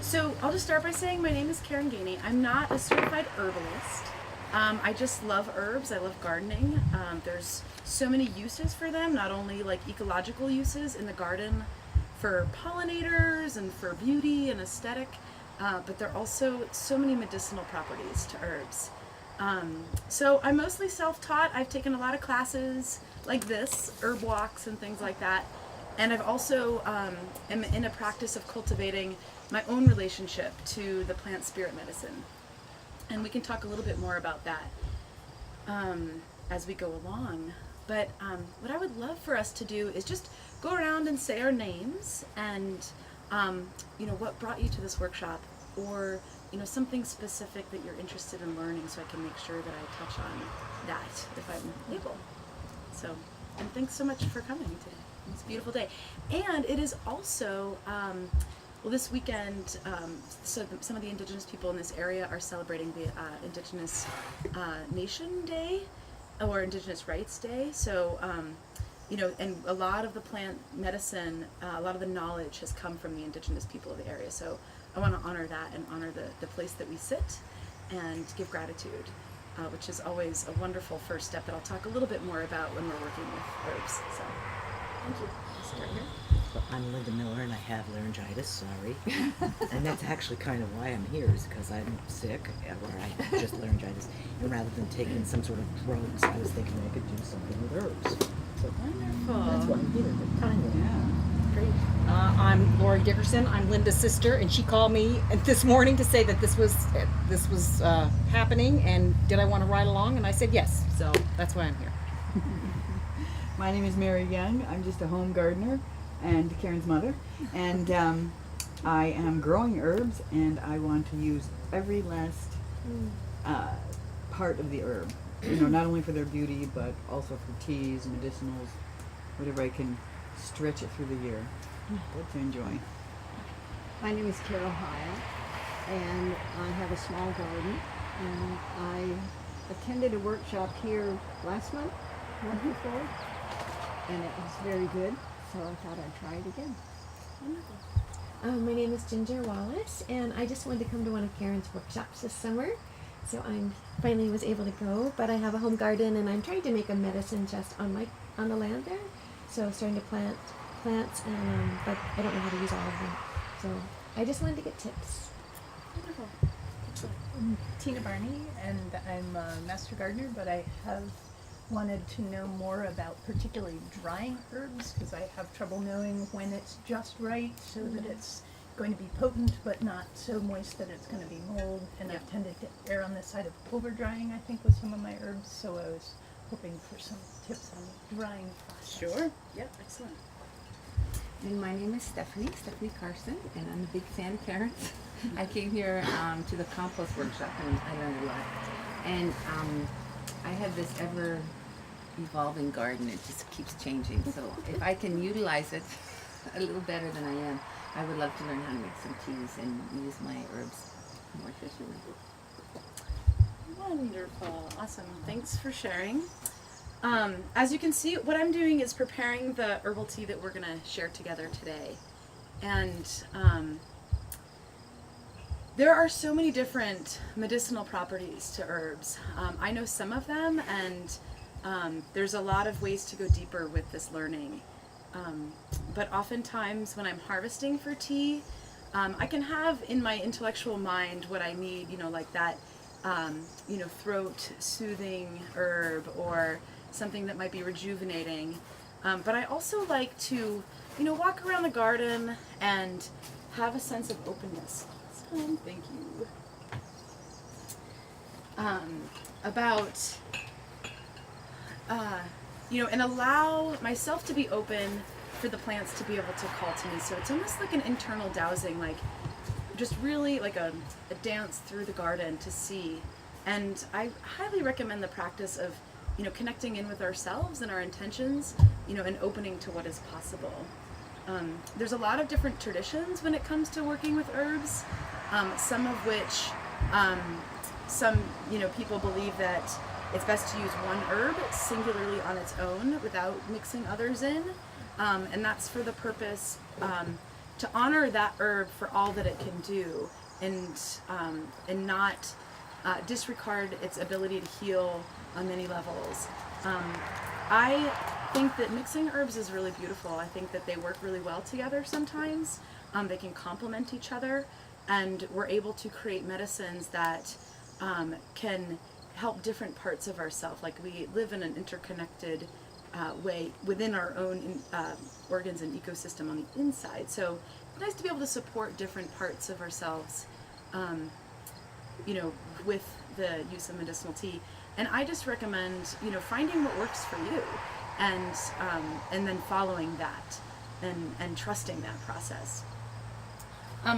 So I'll just start by saying my name is Karen Gainey. I'm not a certified herbalist. I just love herbs. I love gardening. There's so many uses for them, not only like ecological uses in the garden for pollinators and for beauty and aesthetic, but there are also so many medicinal properties to herbs. So I'm mostly self-taught. I've taken a lot of classes like this, herb walks and things like that. And I've also am in a practice of cultivating my own relationship to the plant spirit medicine. And we can talk a little bit more about that as we go along. But what I would love for us to do is just go around and say our names and what brought you to this workshop, or something specific that you're interested in learning, so I can make sure that I touch on that if I'm able. So, and thanks so much for coming today. It's a beautiful day. And it is also, this weekend, some of the indigenous people in this area are celebrating the Indigenous Nation Day, or Indigenous Rights Day. So, and a lot of the plant medicine, a lot of the knowledge has come from the indigenous people of the area. So I want to honor that and honor the place that we sit and give gratitude, which is always a wonderful first step that I'll talk a little bit more about when we're working with herbs. So thank you. I'll start here. Well, I'm Linda Miller and I have laryngitis, sorry. And that's actually kind of why I'm here, is because I'm sick, or I have just laryngitis. And rather than taking some sort of drugs, I was thinking I could do something with herbs. So Wonderful. that's why I'm here. Kindly. Yeah. Great. I'm Lori Dickerson. I'm Linda's sister, and she called me this morning to say that this was happening, and did I want to ride along? And I said yes. So that's why I'm here. My name is Mary Young. I'm just a home gardener and Karen's mother, and I am growing herbs, and I want to use every last part of the herb. Not only for their beauty, but also for teas, medicinals, whatever I can stretch it through the year to enjoy. My name is Carol Hyatt, and I have a small garden, and I attended a workshop here last month before, and it was very good, so I thought I'd try it again. Wonderful. My name is Ginger Wallace, and I just wanted to come to one of Karen's workshops this summer, so I finally was able to go. But I have a home garden, and I'm trying to make a medicine chest on the land there, so starting to plant plants, and but I don't know how to use all of them, so I just wanted to get tips. Wonderful. I'm Tina Barney, and I'm a master gardener, but I have wanted to know more about particularly drying herbs, because I have trouble knowing when it's just right so that it's going to be potent but not so moist that it's going to be mold, and I've tended to err on the side of over drying, I think, with some of my herbs, so I was hoping for some tips on the drying process. Sure. Yep. Excellent. And my name is Stephanie Carson, and I'm a big fan of Karen's. I came here to the compost workshop, and I learned a lot. And I have this ever evolving garden. It just keeps changing. So if I can utilize it a little better than I am, I would love to learn how to make some teas and use my herbs more efficiently. Wonderful. Awesome. Thanks for sharing. As you can see, what I'm doing is preparing the herbal tea that we're going to share together today. And there are so many different medicinal properties to herbs. I know some of them, and there's a lot of ways to go deeper with this learning. But oftentimes when I'm harvesting for tea, I can have in my intellectual mind what I need, like that, throat soothing herb, or something that might be rejuvenating. But I also like to, walk around the garden and have a sense of openness. Thank you. And allow myself to be open for the plants to be able to call to me. So it's almost like an internal dowsing, like just really like a dance through the garden to see. And I highly recommend the practice of, connecting in with ourselves and our intentions, and opening to what is possible. There's a lot of different traditions when it comes to working with herbs, some of which, people believe that it's best to use one herb singularly on its own without mixing others in. And that's for the purpose to honor that herb for all that it can do, and not disregard its ability to heal on many levels. I think that mixing herbs is really beautiful. I think that they work really well together sometimes. They can complement each other, and we're able to create medicines that can help different parts of ourselves. Like, we live in an interconnected way within our own organs and ecosystem on the inside. So it's nice to be able to support different parts of ourselves, with the use of medicinal tea. And I just recommend, finding what works for you, and then following that, and trusting that process.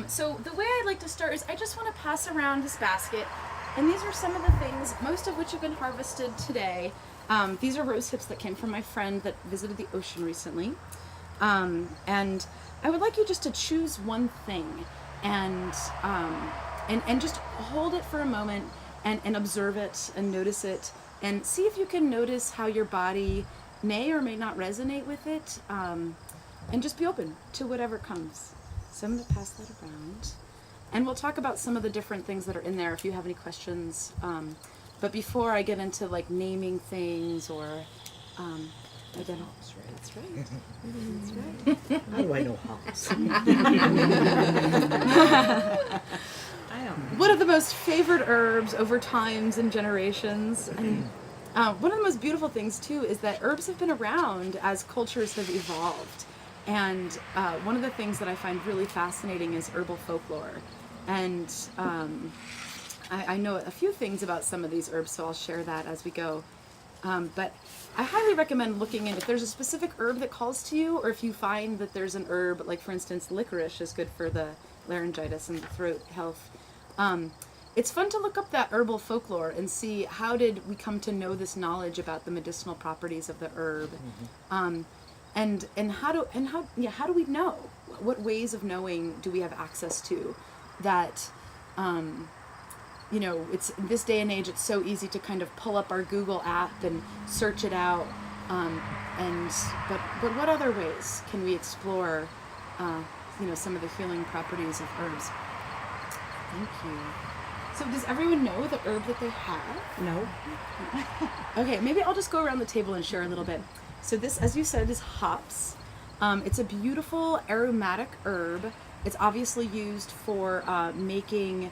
So the way I like to start is I just want to pass around this basket, and these are some of the things, most of which have been harvested today. These are rose hips that came from my friend that visited the ocean recently. And I would like you just to choose one thing, and just hold it for a moment, and observe it and notice it, and see if you can notice how your body may or may not resonate with it, and just be open to whatever comes. So I'm going to pass that around, and we'll talk about some of the different things that are in there if you have any questions. But before I get into like naming things or identifying. That's right. That's right. How do I know hops? One of the most favored herbs over times and generations. And one of the most beautiful things too is that herbs have been around as cultures have evolved. And one of the things that I find really fascinating is herbal folklore. And I know a few things about some of these herbs, so I'll share that as we go. But I highly recommend looking in if there's a specific herb that calls to you, or if you find that there's an herb, like for instance, licorice is good for the laryngitis and the throat health. It's fun to look up that herbal folklore and see how did we come to know this knowledge about the medicinal properties of the herb, and how do we know? What ways of knowing do we have access to that? It's in this day and age, it's so easy to kind of pull up our Google app and search it out. But what other ways can we explore, some of the healing properties of herbs? Thank you. So does everyone know the herb that they have? No. Okay, maybe I'll just go around the table and share a little bit. So this, as you said, is hops. It's a beautiful aromatic herb. It's obviously used for making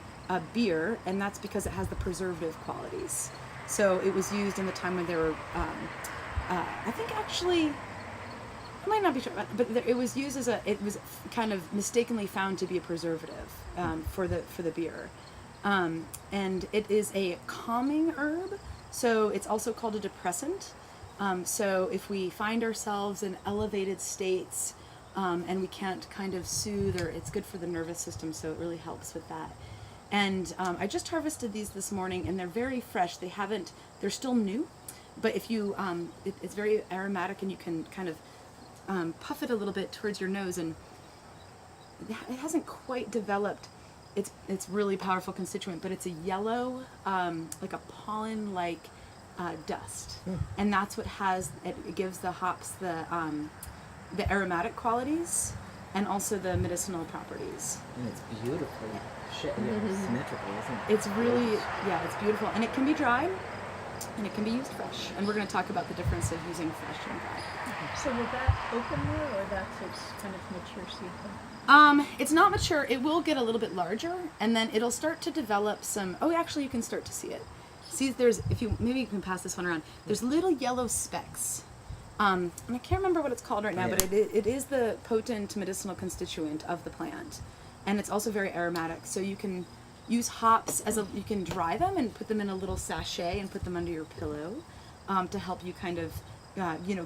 beer, and that's because it has the preservative qualities. So it was used in the time when they were, I think actually, I might not be sure, but it was used as it was kind of mistakenly found to be a preservative for the beer. And it is a calming herb, so it's also called a depressant. So if we find ourselves in elevated states, and we can't kind of soothe, or it's good for the nervous system, so it really helps with that. And I just harvested these this morning, and they're very fresh. They're still new, but if you, it's very aromatic, and you can kind of puff it a little bit towards your nose, and it hasn't quite developed its really powerful constituent, but it's a yellow, like a pollen-like dust, and that's what it gives the hops the aromatic qualities and also the medicinal properties. And it's beautiful. Symmetrical, isn't it? It's really, it's beautiful, and it can be dry, and it can be used fresh. And we're going to talk about the difference of using fresh and dry. So will that open there, or that's its kind of mature seed? It's not mature. It will get a little bit larger, and then it'll start to develop some. Oh, actually, you can start to see it. See, maybe you can pass this one around. There's little yellow specks. And I can't remember what it's called right now, but it is the potent medicinal constituent of the plant. And it's also very aromatic. So you can use hops you can dry them and put them in a little sachet and put them under your pillow to help you kind of,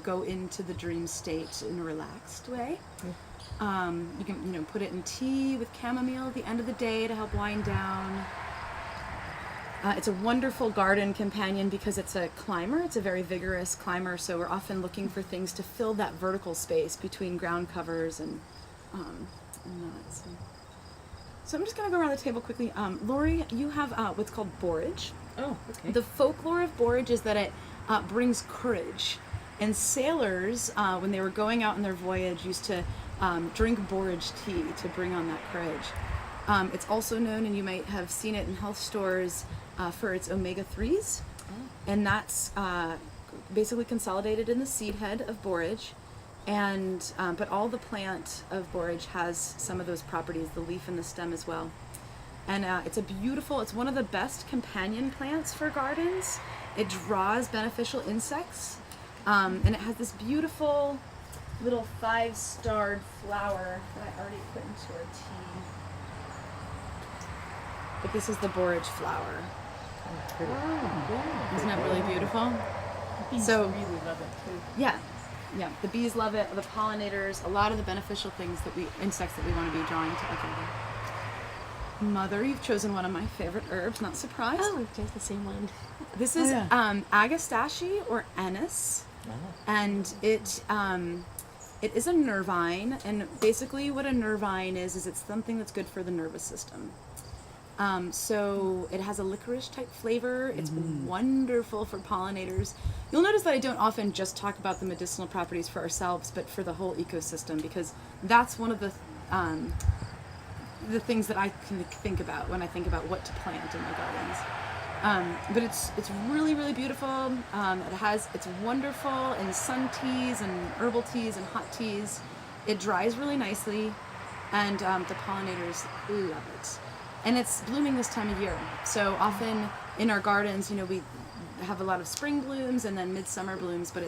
go into the dream state in a relaxed way. You can, put it in tea with chamomile at the end of the day to help wind down. It's a wonderful garden companion because it's a climber. It's a very vigorous climber, so we're often looking for things to fill that vertical space between ground covers and nuts. So I'm just going to go around the table quickly. Lori, you have what's called borage. Oh, okay. The folklore of borage is that it brings courage. And sailors, when they were going out on their voyage, used to drink borage tea to bring on that courage. It's also known, and you might have seen it in health stores, for its omega-3s, and that's basically consolidated in the seed head of borage. And but all the plant of borage has some of those properties, the leaf and the stem as well. And it's one of the best companion plants for gardens. It draws beneficial insects, and it has this beautiful little 5-starred flower that I already put into our tea. But this is the borage flower. Isn't that really beautiful? Bees So- really love it too. Yeah, the bees love it, the pollinators, a lot of the beneficial things insects that we want to be drawing to our garden. Mother, you've chosen one of my favorite herbs, not surprised. Oh, we've chose the same one. This is agastache or anise, and it is a nervine, and basically what a nervine is it's something that's good for the nervous system. So it has a licorice type flavor. It's wonderful for pollinators. You'll notice that I don't often just talk about the medicinal properties for ourselves, but for the whole ecosystem, because that's one of the things that I can think about when I think about what to plant in my gardens. But it's really, really beautiful. It's wonderful in sun teas and herbal teas and hot teas. It dries really nicely, and the pollinators love it. And it's blooming this time of year. So often in our gardens, we have a lot of spring blooms and then midsummer blooms, but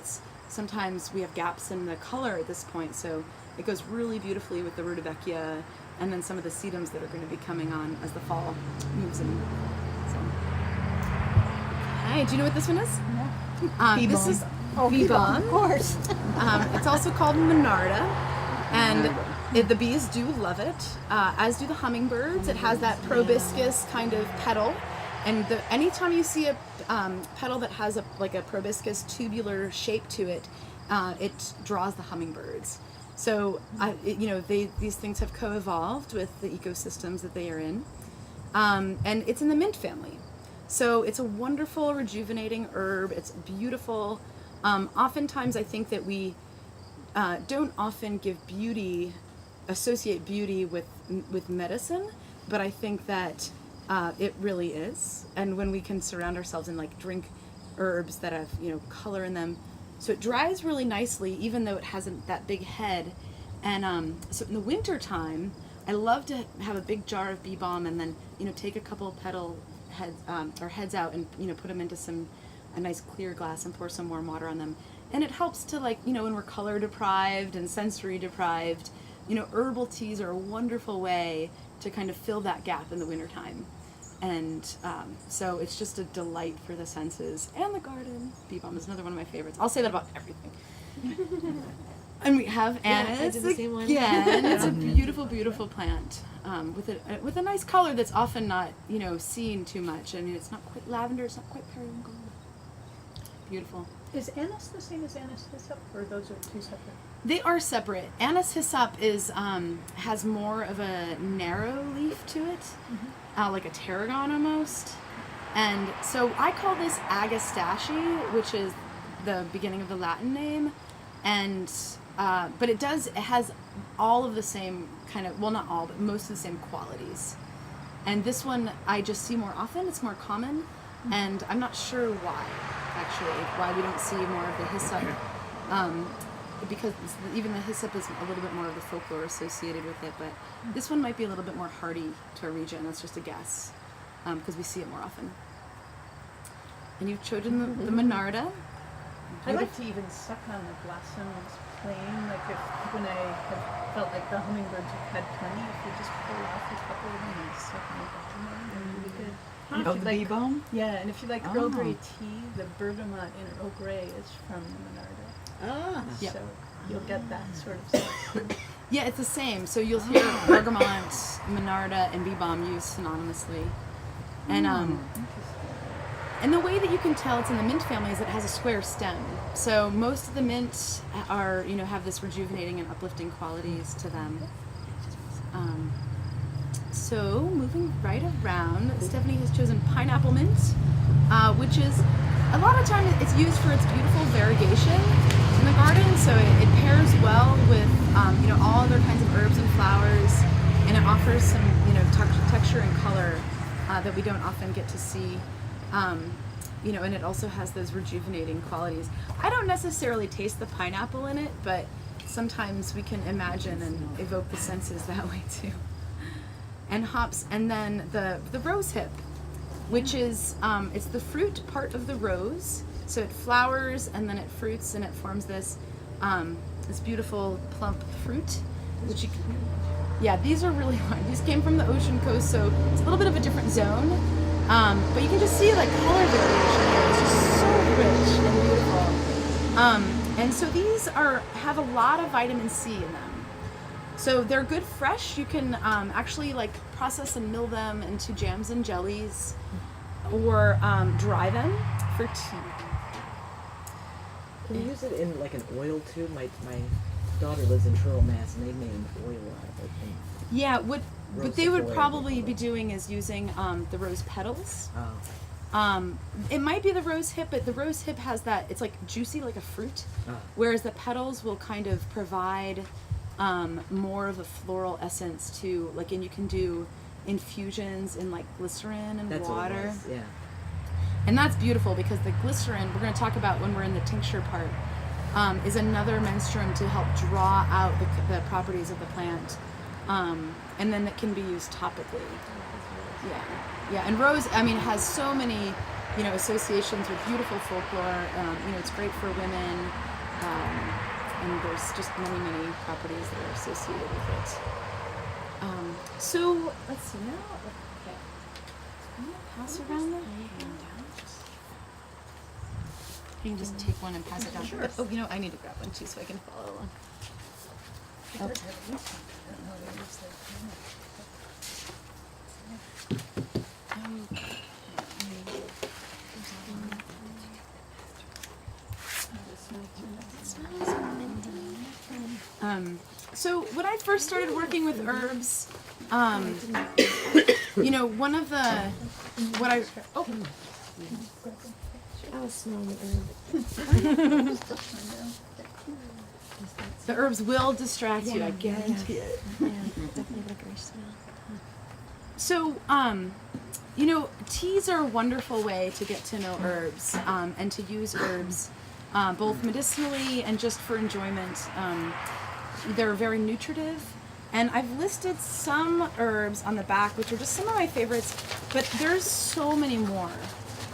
sometimes we have gaps in the color at this point. So it goes really beautifully with the rudbeckia and then some of the sedums that are going to be coming on as the fall moves in. So. Okay, do you know what this one is? Bee This balm. is bee balm. Of course. It's also called Monarda, and the bees do love it, as do the hummingbirds. It has that proboscis kind of petal, and anytime you see a petal that has a proboscis tubular shape to it, it draws the hummingbirds. So these things have co-evolved with the ecosystems that they are in, and it's in the mint family. So it's a wonderful rejuvenating herb. It's beautiful. Oftentimes I think that we don't often associate beauty with medicine, but I think that it really is. And when we can surround ourselves and drink herbs that have color in them, so it dries really nicely, even though it hasn't that big head. And so in the winter time, I love to have a big jar of bee balm and then take a couple petal heads out and put them into a nice clear glass and pour some warm water on them. And it helps to when we're color deprived and sensory deprived, herbal teas are a wonderful way to kind of fill that gap in the wintertime. And so it's just a delight for the senses and the garden. Bee balm is another one of my favorites. I'll say that about everything. And we have anise I did the same one. again. It's a beautiful, beautiful plant with a nice color that's often not seen too much. I mean, it's not quite lavender. It's not quite periwinkle. Beautiful. Is anise the same as anise hyssop, or those are two separate? They are separate. Anise hyssop has more of a narrow leaf to it, like a tarragon almost. And so I call this agastache, which is the beginning of the Latin name, and but it has all of the same kind of, well, not all, but most of the same qualities. And this one I just see more often. It's more common, and I'm not sure why we don't see more of the hyssop. Because even the hyssop is a little bit more of the folklore associated with it, but this one might be a little bit more hardy to our region. That's just a guess, because we see it more often. And you've chosen the Monarda. I like to even suck on the blossoms plain, when I have felt like the hummingbirds have had plenty, if you just pull off a couple of them and suck on the bottom, they're really good. And if Oh, you the bee balm? Yeah, and if you like Earl Grey tea, the bergamot in Earl Grey is from the Monarda. Yeah. So you'll get that sort of stuff. Yeah, it's the same. So you'll hear bergamot, Monarda, and bee balm used synonymously. And the way that you can tell it's in the mint family is it has a square stem. So most of the mint are, have this rejuvenating and uplifting qualities to them. So moving right around, Stephanie has chosen pineapple mint, which is a lot of times it's used for its beautiful variegation in the garden. So it pairs well with all other kinds of herbs and flowers, and it offers some, texture and color that we don't often get to see. And it also has those rejuvenating qualities. I don't necessarily taste the pineapple in it, but sometimes we can imagine and evoke the senses that way too. And hops, and then the rose hip, which is, it's the fruit part of the rose. So it flowers and then it fruits and it forms this beautiful plump fruit, which these are really hard. These came from the ocean coast, so it's a little bit of a different zone. But you can just see like color variation here. It's just so rich and beautiful. And so these have a lot of vitamin C in them. So they're good fresh. You can actually like process and mill them into jams and jellies, or dry them for tea. Can you use it in like an oil too? My daughter lives in Truro, Mass, and they made an oil out of it. Yeah, what they Rose would oil. probably be doing is using the rose petals. Oh. It might be the rose hip, but the rose hip has that, it's like juicy like a fruit, whereas the petals will kind of provide more of a floral essence to, like, and you can do infusions in like glycerin and That's water. what it was, yeah. And that's beautiful because the glycerin, we're going to talk about when we're in the tincture part, is another menstruum to help draw out the properties of the plant. And then it can be used topically. Yeah. And rose, has so many, associations with beautiful folklore. It's great for women. And there's just many, many properties that are associated with it. So let's see now. Okay. I'm gonna pass around the handout. You can just take one and pass it down. Sure. Oh, I need to grab one too so I can follow along. Okay. So when I first started working with herbs, one of the I was smelling the the herbs will distract you, I guarantee it. Yeah, definitely licorice smell. So, teas are a wonderful way to get to know herbs and to use herbs both medicinally and just for enjoyment. They're very nutritive. And I've listed some herbs on the back, which are just some of my favorites, but there's so many more.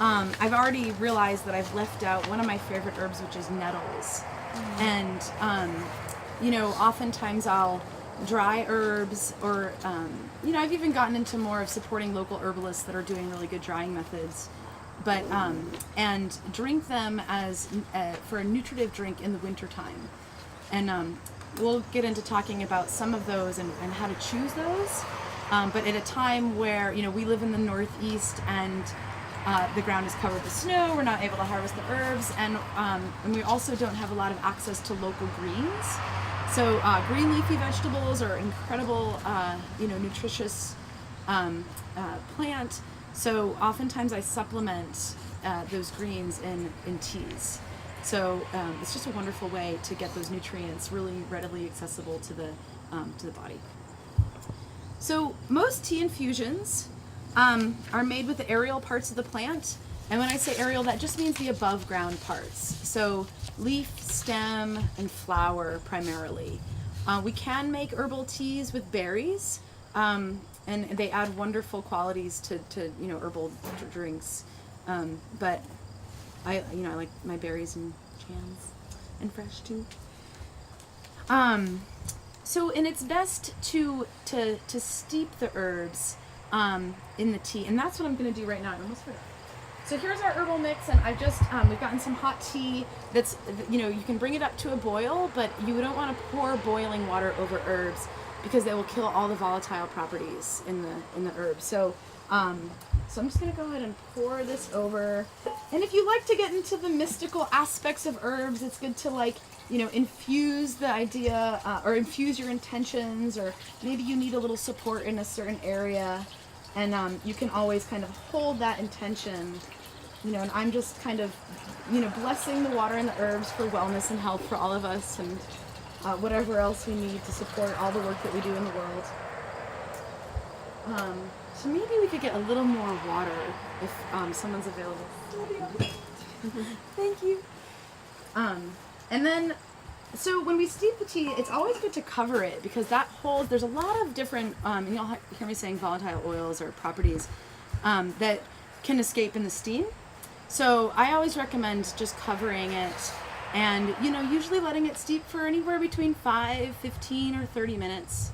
I've already realized that I've left out one of my favorite herbs, which is nettles. And, oftentimes I'll dry herbs or, I've even gotten into more of supporting local herbalists that are doing really good drying methods, but, and drink them as, for a nutritive drink in the wintertime. And, we'll get into talking about some of those and how to choose those. But at a time where, we live in the Northeast and the ground is covered with snow, we're not able to harvest the herbs, and we also don't have a lot of access to local greens. So green leafy vegetables are incredible, nutritious plant. So oftentimes I supplement those greens in teas. So it's just a wonderful way to get those nutrients really readily accessible to the body. So most tea infusions are made with the aerial parts of the plant. And when I say aerial, that just means the above ground parts. So leaf, stem, and flower primarily. We can make herbal teas with berries, and they add wonderful qualities to herbal drinks. But I like my berries and jams, and fresh too. So, and it's best to steep the herbs in the tea, and that's what I'm going to do right now. I almost forgot. So here's our herbal mix, and I've just we've gotten some hot tea. That's you can bring it up to a boil, but you don't want to pour boiling water over herbs because they will kill all the volatile properties in the herbs. So so I'm just going to go ahead and pour this over. And if you like to get into the mystical aspects of herbs, it's good to infuse the idea or infuse your intentions, or maybe you need a little support in a certain area. And you can always kind of hold that intention, and I'm just kind of, blessing the water and the herbs for wellness and health for all of us. And whatever else we need to support all the work that we do in the world. So maybe we could get a little more water if someone's available. Thank you. And then, so when we steep the tea, it's always good to cover it because that holds, there's a lot of different, and you'll hear me saying volatile oils or properties that can escape in the steam. So I always recommend just covering it and, usually letting it steep for anywhere between 5, 15, or 30 minutes.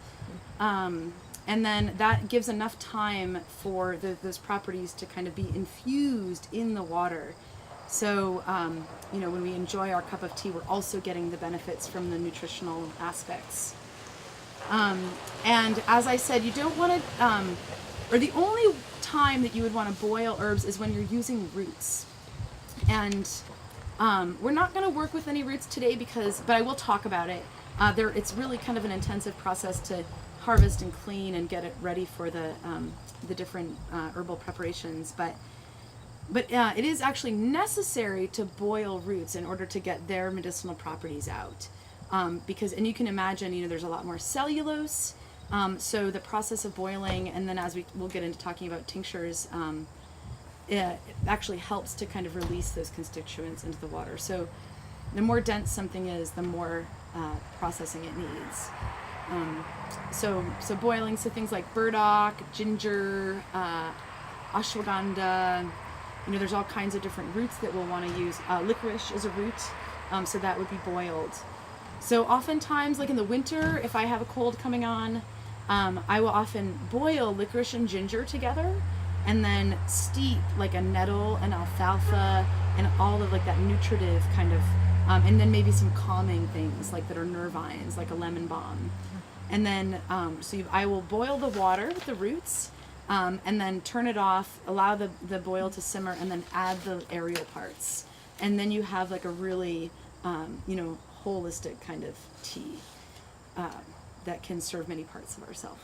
And then that gives enough time for those properties to kind of be infused in the water. So, when we enjoy our cup of tea, we're also getting the benefits from the nutritional aspects. And as I said, you don't want to, or the only time that you would want to boil herbs is when you're using roots. And we're not going to work with any roots today but I will talk about it. It's really kind of an intensive process to harvest and clean and get it ready for the different herbal preparations. But it is actually necessary to boil roots in order to get their medicinal properties out. Because you can imagine, there's a lot more cellulose. So the process of boiling, and then as we'll get into talking about tinctures, it actually helps to kind of release those constituents into the water. So the more dense something is, the more processing it needs. So boiling, so things like burdock, ginger, ashwagandha, there's all kinds of different roots that we'll want to use. Licorice is a root, so that would be boiled. So oftentimes, like in the winter, if I have a cold coming on, I will often boil licorice and ginger together and then steep like a nettle and alfalfa and all of like that nutritive kind of, and then maybe some calming things like that are nervines, like a lemon balm. And then, I will boil the water with the roots, and then turn it off, allow the boil to simmer, and then add the aerial parts. And then you have like a really, holistic kind of tea that can serve many parts of ourselves.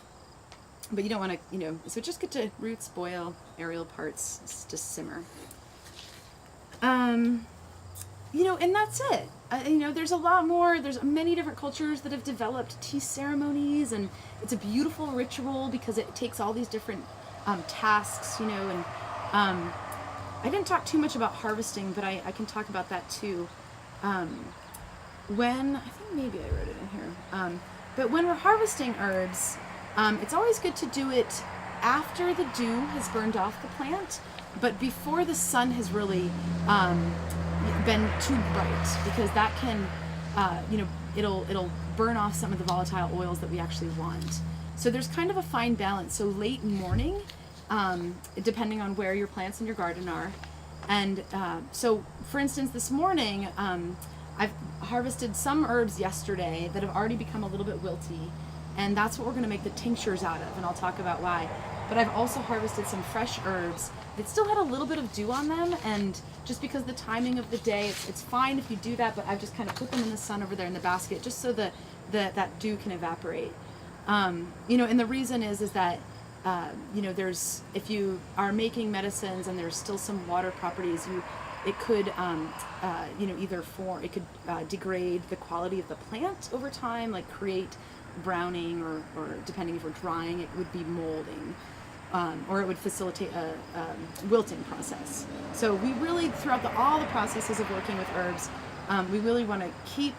But you don't want to, so just get to roots, boil, aerial parts, just simmer. And that's it. There's a lot more. There's many different cultures that have developed tea ceremonies, and it's a beautiful ritual because it takes all these different tasks, and I didn't talk too much about harvesting, but I can talk about that too. I think maybe I wrote it in here, but when we're harvesting herbs, it's always good to do it after the dew has burned off the plant, but before the sun has really been too bright, because that can, it'll burn off some of the volatile oils that we actually want. So there's kind of a fine balance. So late morning, depending on where your plants in your garden are. And so for instance, this morning, I've harvested some herbs yesterday that have already become a little bit wilty, and that's what we're going to make the tinctures out of, and I'll talk about why. But I've also harvested some fresh herbs that still had a little bit of dew on them, and just because of the timing of the day, it's fine if you do that, but I've just kind of put them in the sun over there in the basket just so that dew can evaporate. And the reason is that there's, if you are making medicines and there's still some water properties, it could degrade the quality of the plant over time, like create browning, or depending if we're drying, it would be molding, or it would facilitate a wilting process. So we really, throughout all the processes of working with herbs, we really want to keep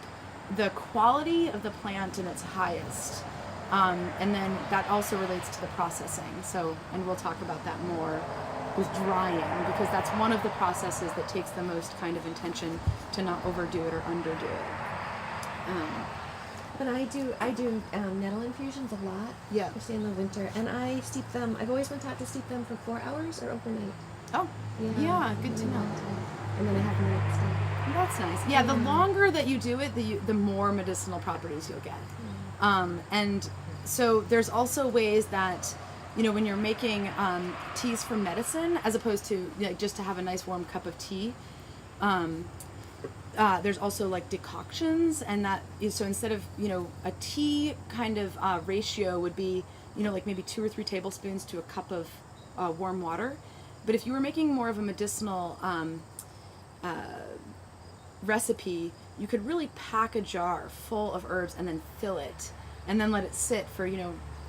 the quality of the plant in its highest. And then that also relates to the processing. So, and we'll talk about that more with drying, because that's one of the processes that takes the most kind of intention to not overdo it or underdo it. But I do nettle infusions a lot, Yeah. especially in the winter, and I steep them. I've always been taught to steep them for 4 hours or overnight. Oh, yeah, good to know. And then I have them the next day. That's nice. Yeah, the longer that you do it, the more medicinal properties you'll get. And so there's also ways that, when you're making teas for medicine, as opposed to just to have a nice warm cup of tea, there's also like decoctions, and that is, so instead of, a tea kind of ratio would be, like maybe 2 or 3 tablespoons to a cup of warm water. But if you were making more of a medicinal recipe, you could really pack a jar full of herbs and then fill it, and then let it sit for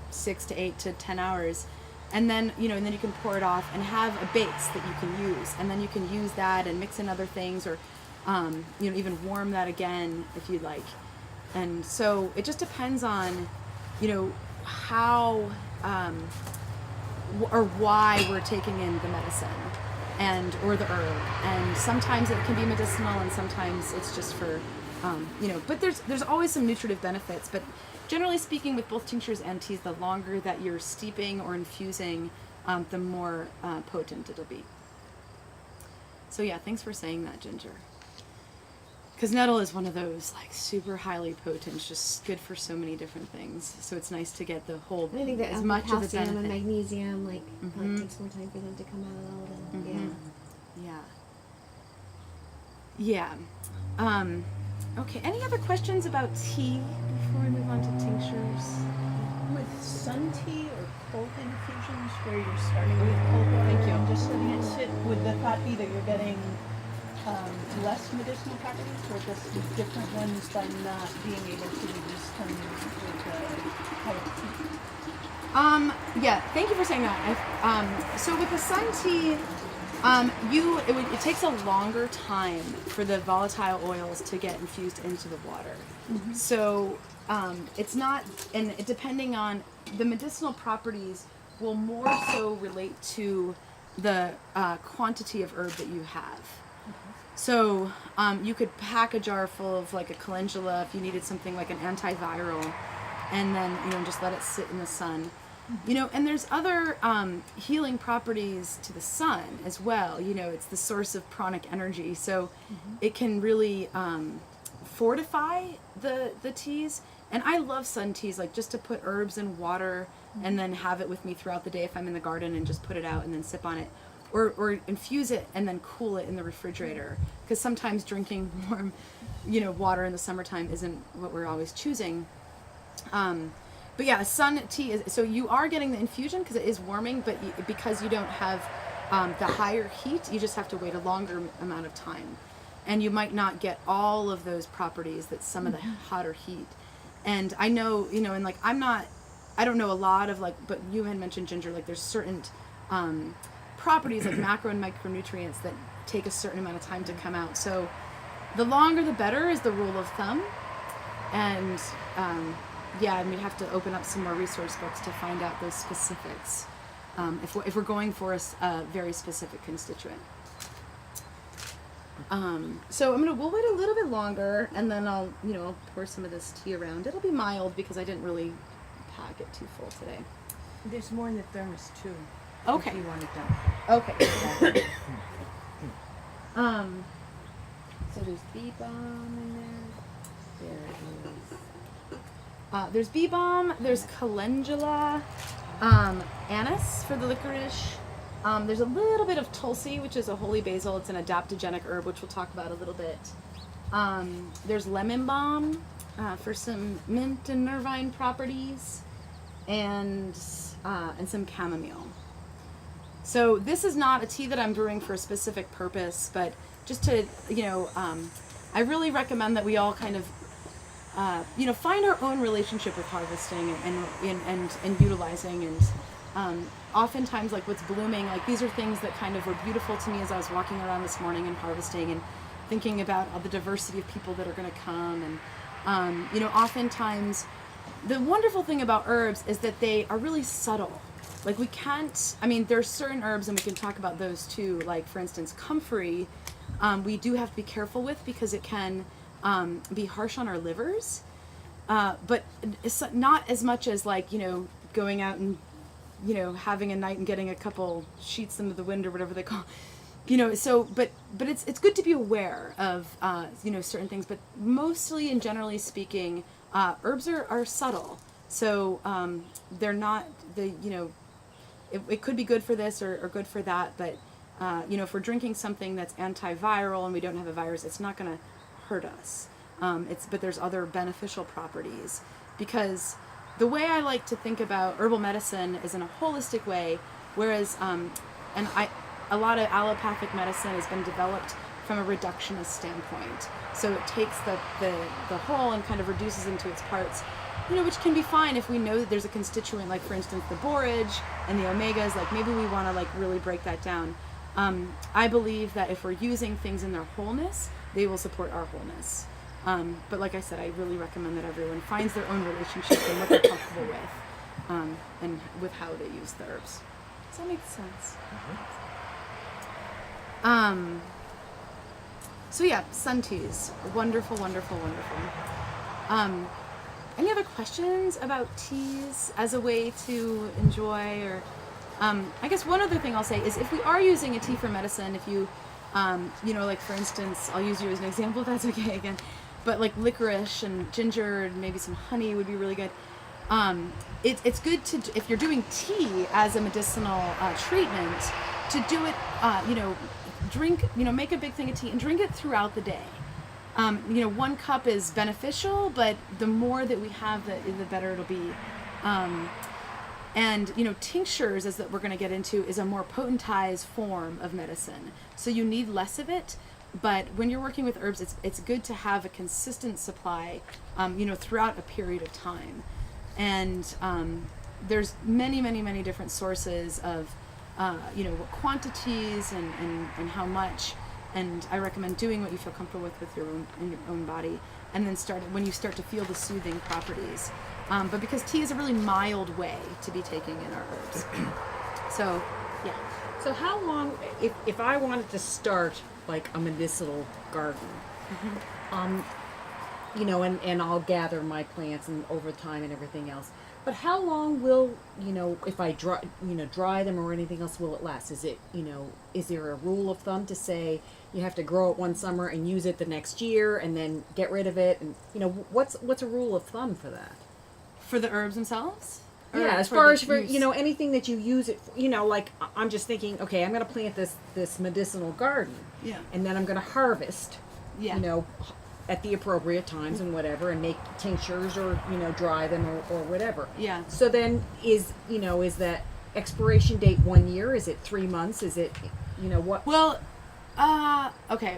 6 to 8 to 10 hours, and then and then you can pour it off and have a base that you can use, and then you can use that and mix in other things, or even warm that again if you'd like. And so it just depends on how or why we're taking in the medicine or the herb, and sometimes it can be medicinal and sometimes it's just for but there's always some nutritive benefits. But generally speaking, with both tinctures and teas, the longer that you're steeping or infusing, the more potent it'll be. So yeah, thanks for saying that, Ginger. Because nettle is one of those super highly potent, just good for so many different things. So it's nice to get the whole, And I think that as much of the calcium benefit. and magnesium, it takes more time for them to come out. And, Yeah. Okay, any other questions about tea before we move on to tinctures? With sun tea or cold infusions, where you're starting with cold water and just letting it sit, would the thought be that you're getting less medicinal properties, or just different ones by not being able to use them with hot tea? Yeah, thank you for saying that. So with the sun tea, it takes a longer time for the volatile oils to get infused into the water. Mm-hmm. So it's not, and depending on the medicinal properties, will more so relate to the quantity of herb that you have. So you could pack a jar full of a calendula if you needed something like an antiviral, and then just let it sit in the sun. And there's other healing properties to the sun as well. It's the source of pranic energy, so it can really fortify the teas. And I love sun teas, just to put herbs in water and then have it with me throughout the day if I'm in the garden, and just put it out and then sip on it. Or infuse it and then cool it in the refrigerator, because sometimes drinking warm, water in the summertime isn't what we're always choosing. But yeah, sun tea is, so you are getting the infusion because it is warming, but because you don't have the higher heat, you just have to wait a longer amount of time, and you might not get all of those properties that some of the hotter heat. And I know, and I don't know a lot of but you had mentioned, Ginger, there's certain properties like macro and micronutrients that take a certain amount of time to come out. So the longer the better is the rule of thumb. And and we'd have to open up some more resource books to find out those specifics if we're going for a very specific constituent. So we'll wait a little bit longer, and then I'll pour some of this tea around. It'll be mild because I didn't really pack it too full today. There's more in the thermos too. Okay. If you want it done. Okay. So there's bee balm in there. There is. There's bee balm, there's calendula, anise for the licorice. There's a little bit of tulsi, which is a holy basil. It's an adaptogenic herb, which we'll talk about a little bit. There's lemon balm for some mint and nervine properties, and some chamomile. So this is not a tea that I'm brewing for a specific purpose, but just to, I really recommend that we all kind of, find our own relationship with harvesting and utilizing, and oftentimes what's blooming, these are things that kind of were beautiful to me as I was walking around this morning and harvesting and thinking about all the diversity of people that are going to come. And, oftentimes the wonderful thing about herbs is that they are really subtle. We can't, there's certain herbs, and we can talk about those too, for instance, comfrey, we do have to be careful with because it can be harsh on our livers, but it's not as much as going out and having a night and getting a couple sheets into the wind or whatever they call so but it's good to be aware of certain things, but mostly and generally speaking, herbs are subtle, so they're not it could be good for this or good for that, but if we're drinking something that's antiviral and we don't have a virus, it's not going to hurt us. But there's other beneficial properties, because the way I like to think about herbal medicine is in a holistic way, whereas a lot of allopathic medicine has been developed from a reductionist standpoint. So it takes the whole and kind of reduces into its parts, which can be fine if we know that there's a constituent, like for instance the borage and the omegas, like maybe we want to like really break that down. I believe that if we're using things in their wholeness, they will support our wholeness. But like I said, I really recommend that everyone finds their own relationship and what they're comfortable with, and with how they use the herbs. Does that make sense? So yeah, sun teas. Wonderful, wonderful, wonderful. Any other questions about teas as a way to enjoy, or I guess one other thing I'll say is if we are using a tea for medicine, if you, like for instance, I'll use you as an example if that's okay again, but like licorice and ginger and maybe some honey would be really good. It's good to, if you're doing tea as a medicinal treatment, to do it, drink, make a big thing of tea and drink it throughout the day. 1 cup is beneficial, but the more that we have, the better it'll be. And tinctures, as that we're going to get into, is a more potentized form of medicine. So you need less of it, but when you're working with herbs, it's good to have a consistent supply, throughout a period of time. And there's many, many, many different sources of, what quantities and how much. And I recommend doing what you feel comfortable with your own body, and then when you start to feel the soothing properties. But because tea is a really mild way to be taking in our herbs. So, yeah. So how long, if I wanted to start like a medicinal garden, and I'll gather my plants and over time and everything else, but how long will, if I dry them or anything else, will it last? Is it, is there a rule of thumb to say you have to grow it one summer and use it the next year and then get rid of it? And, what's a rule of thumb for that? For the herbs themselves? Yeah, as far as for, anything that you use it for, like I'm just thinking, okay, I'm going to plant this medicinal garden. Yeah. And then I'm going to harvest, Yeah. at the appropriate times and whatever, and make tinctures or, dry them or whatever. Yeah. So then is that expiration date 1 year? Is it 3 months? Is it, what? Well, okay,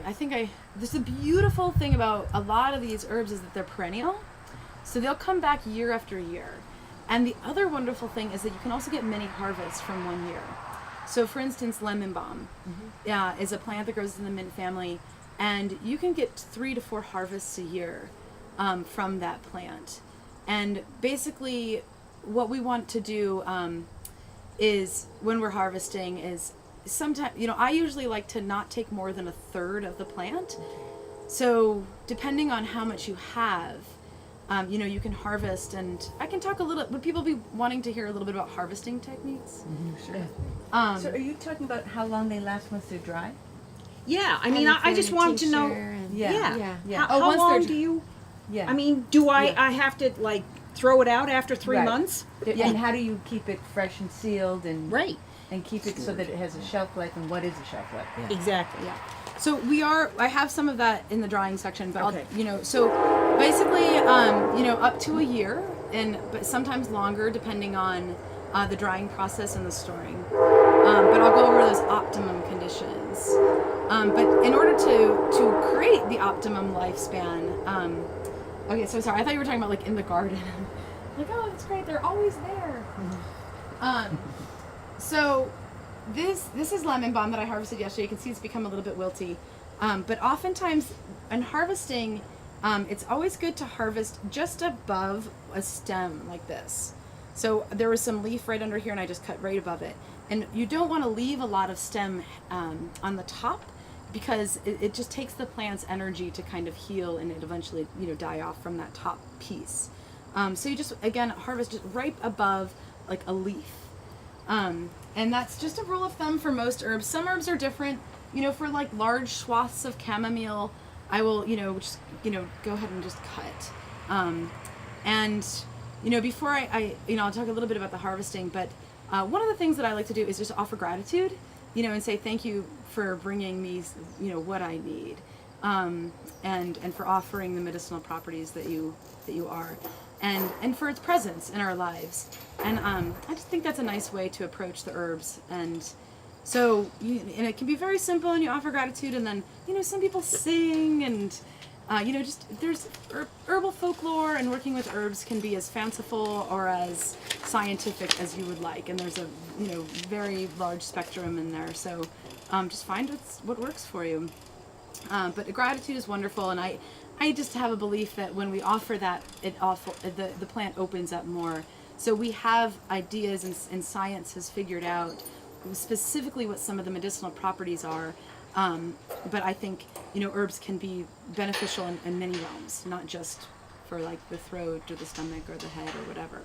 there's a beautiful thing about a lot of these herbs is that they're perennial. So they'll come back year after year. And the other wonderful thing is that you can also get many harvests from 1 year. So for instance, lemon balm is a plant that grows in the mint family, and you can get 3 to 4 harvests a year from that plant. And basically what we want to do is when we're harvesting is sometimes, I usually like to not take more than 1/3 of the plant. So depending on how much you have, you can harvest, and I can talk a little, would people be wanting to hear a little bit about harvesting techniques? Sure. So are you talking about how long they last once they're dry? Yeah, I mean, I just wanted to know. Yeah. How once long they're do you? Yeah. I mean, do I have to like throw it out after 3 Right. months? And how do you keep it fresh and sealed and Right. and keep it so that it has a shelf life? And what is a shelf life? Yeah. Exactly. Yeah. So I have some of that in the drying section, but Okay. so basically, up to a year, but sometimes longer depending on the drying process and the storing. But I'll go over those optimum conditions. But in order to create the optimum lifespan, okay, so sorry, I thought you were talking about like in the garden. Like, oh, that's great, they're always there. So this is lemon balm that I harvested yesterday. You can see it's become a little bit wilty. But oftentimes in harvesting, it's always good to harvest just above a stem like this. So there was some leaf right under here and I just cut right above it. And you don't want to leave a lot of stem on the top, because it just takes the plant's energy to kind of heal, and it eventually die off from that top piece. So you just, again, harvest just right above like a leaf. And that's just a rule of thumb for most herbs. Some herbs are different. For like large swaths of chamomile, I will, just, go ahead and just cut. And, before I'll talk a little bit about the harvesting, but one of the things that I like to do is just offer gratitude, and say thank you for bringing me, what I need, and for offering the medicinal properties that you are, and for its presence in our lives. And I just think that's a nice way to approach the herbs. And So, and it can be very simple, and you offer gratitude, and then, some people sing, and, just there's herbal folklore, and working with herbs can be as fanciful or as scientific as you would like, and there's a, very large spectrum in there, so just find what works for you. But gratitude is wonderful, and I just have a belief that when we offer that, the plant opens up more. So we have ideas, and science has figured out specifically what some of the medicinal properties are. But I think, herbs can be beneficial in many realms, not just for like the throat or the stomach or the head or whatever.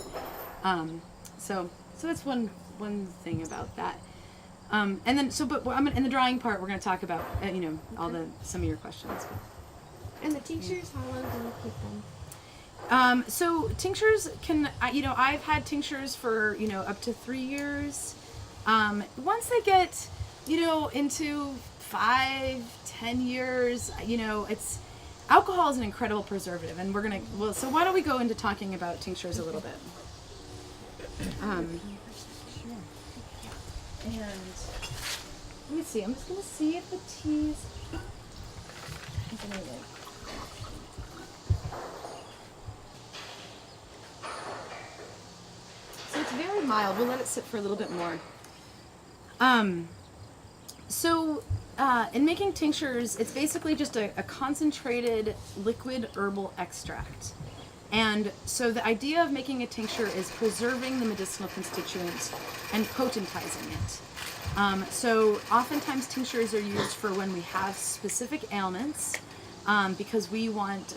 So that's one thing about that. And then, but in the drawing part, we're going to talk about, some of your questions. And the tinctures, how long do you keep them? So tinctures can, I've had tinctures for, up to 3 years. Once they get, into 5-10 years, alcohol is an incredible preservative, and so why don't we go into talking about tinctures a little bit? And let me see, I'm just going to see if the teas, so it's very mild. We'll let it sit for a little bit more. In making tinctures, it's basically just a concentrated liquid herbal extract. And so the idea of making a tincture is preserving the medicinal constituents and potentizing it. So oftentimes tinctures are used for when we have specific ailments, because we want,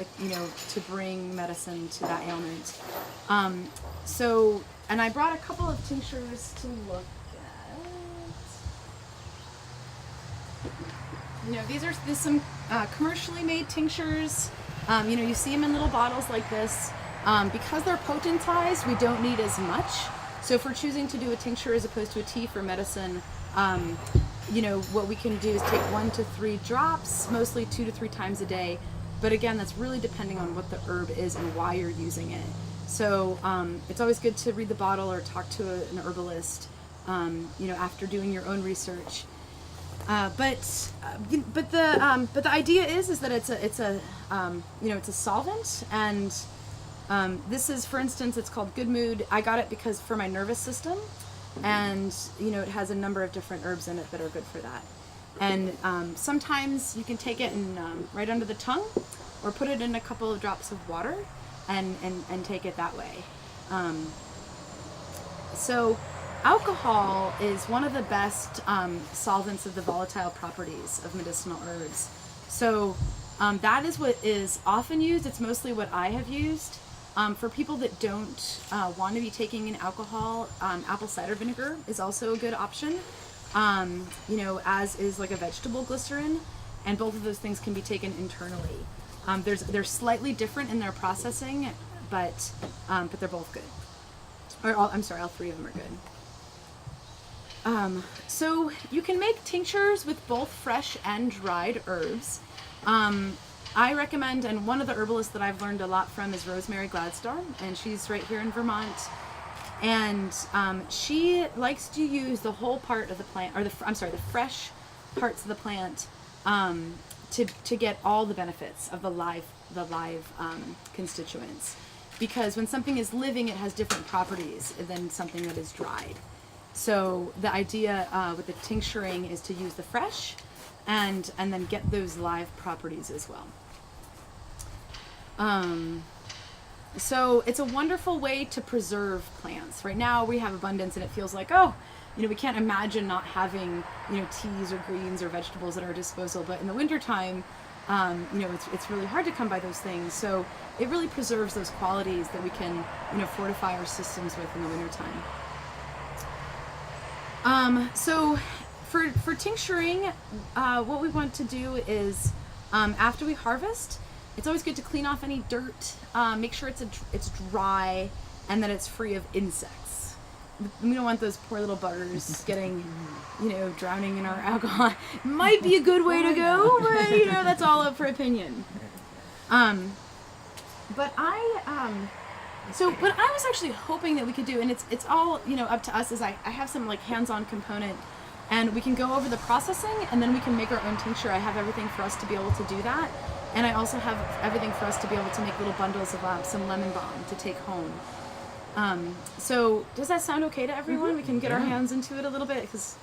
to bring medicine to that ailment. And I brought a couple of tinctures to look at. There's some commercially made tinctures. You see them in little bottles like this. Because they're potentized, we don't need as much. So if we're choosing to do a tincture as opposed to a tea for medicine, what we can do is take 1 to 3 drops, mostly 2 to 3 times a day. But again, that's really depending on what the herb is and why you're using it. So it's always good to read the bottle or talk to an herbalist, after doing your own research. But the idea is that it's a solvent, and this is, for instance, it's called Good Mood. I got it because for my nervous system, and it has a number of different herbs in it that are good for that. And sometimes you can take it and right under the tongue, or put it in a couple of drops of water, and take it that way. So alcohol is one of the best solvents of the volatile properties of medicinal herbs. So that is what is often used. It's mostly what I have used. For people that don't want to be taking an alcohol, apple cider vinegar is also a good option, as is like a vegetable glycerin, and both of those things can be taken internally. They're slightly different in their processing, but they're both good. All 3 of them are good. So you can make tinctures with both fresh and dried herbs. I recommend, and one of the herbalists that I've learned a lot from is Rosemary Gladstar, and she's right here in Vermont. And she likes to use the whole part of the plant, or the fresh parts of the plant, to get all the benefits of the live constituents. Because when something is living, it has different properties than something that is dried. So the idea with the tincturing is to use the fresh, and then get those live properties as well. So it's a wonderful way to preserve plants. Right now we have abundance, and it feels like, we can't imagine not having, teas or greens or vegetables at our disposal. But in the wintertime, it's really hard to come by those things. So it really preserves those qualities that we can, fortify our systems with in the wintertime. So for tincturing, what we want to do is, after we harvest, it's always good to clean off any dirt, make sure it's dry, and that it's free of insects. We don't want those poor little buggers getting, drowning in our alcohol. Might be a good way to go, but, that's all up for opinion. But so what I was actually hoping that we could do, and it's all, up to us, is I have some, hands-on component. and we can go over the processing, and then we can make our own tincture. I have everything for us to be able to do that, and I also have everything for us to be able to make little bundles of some lemon balm to take home. So does that sound okay to everyone? We can get our hands into it a little bit, because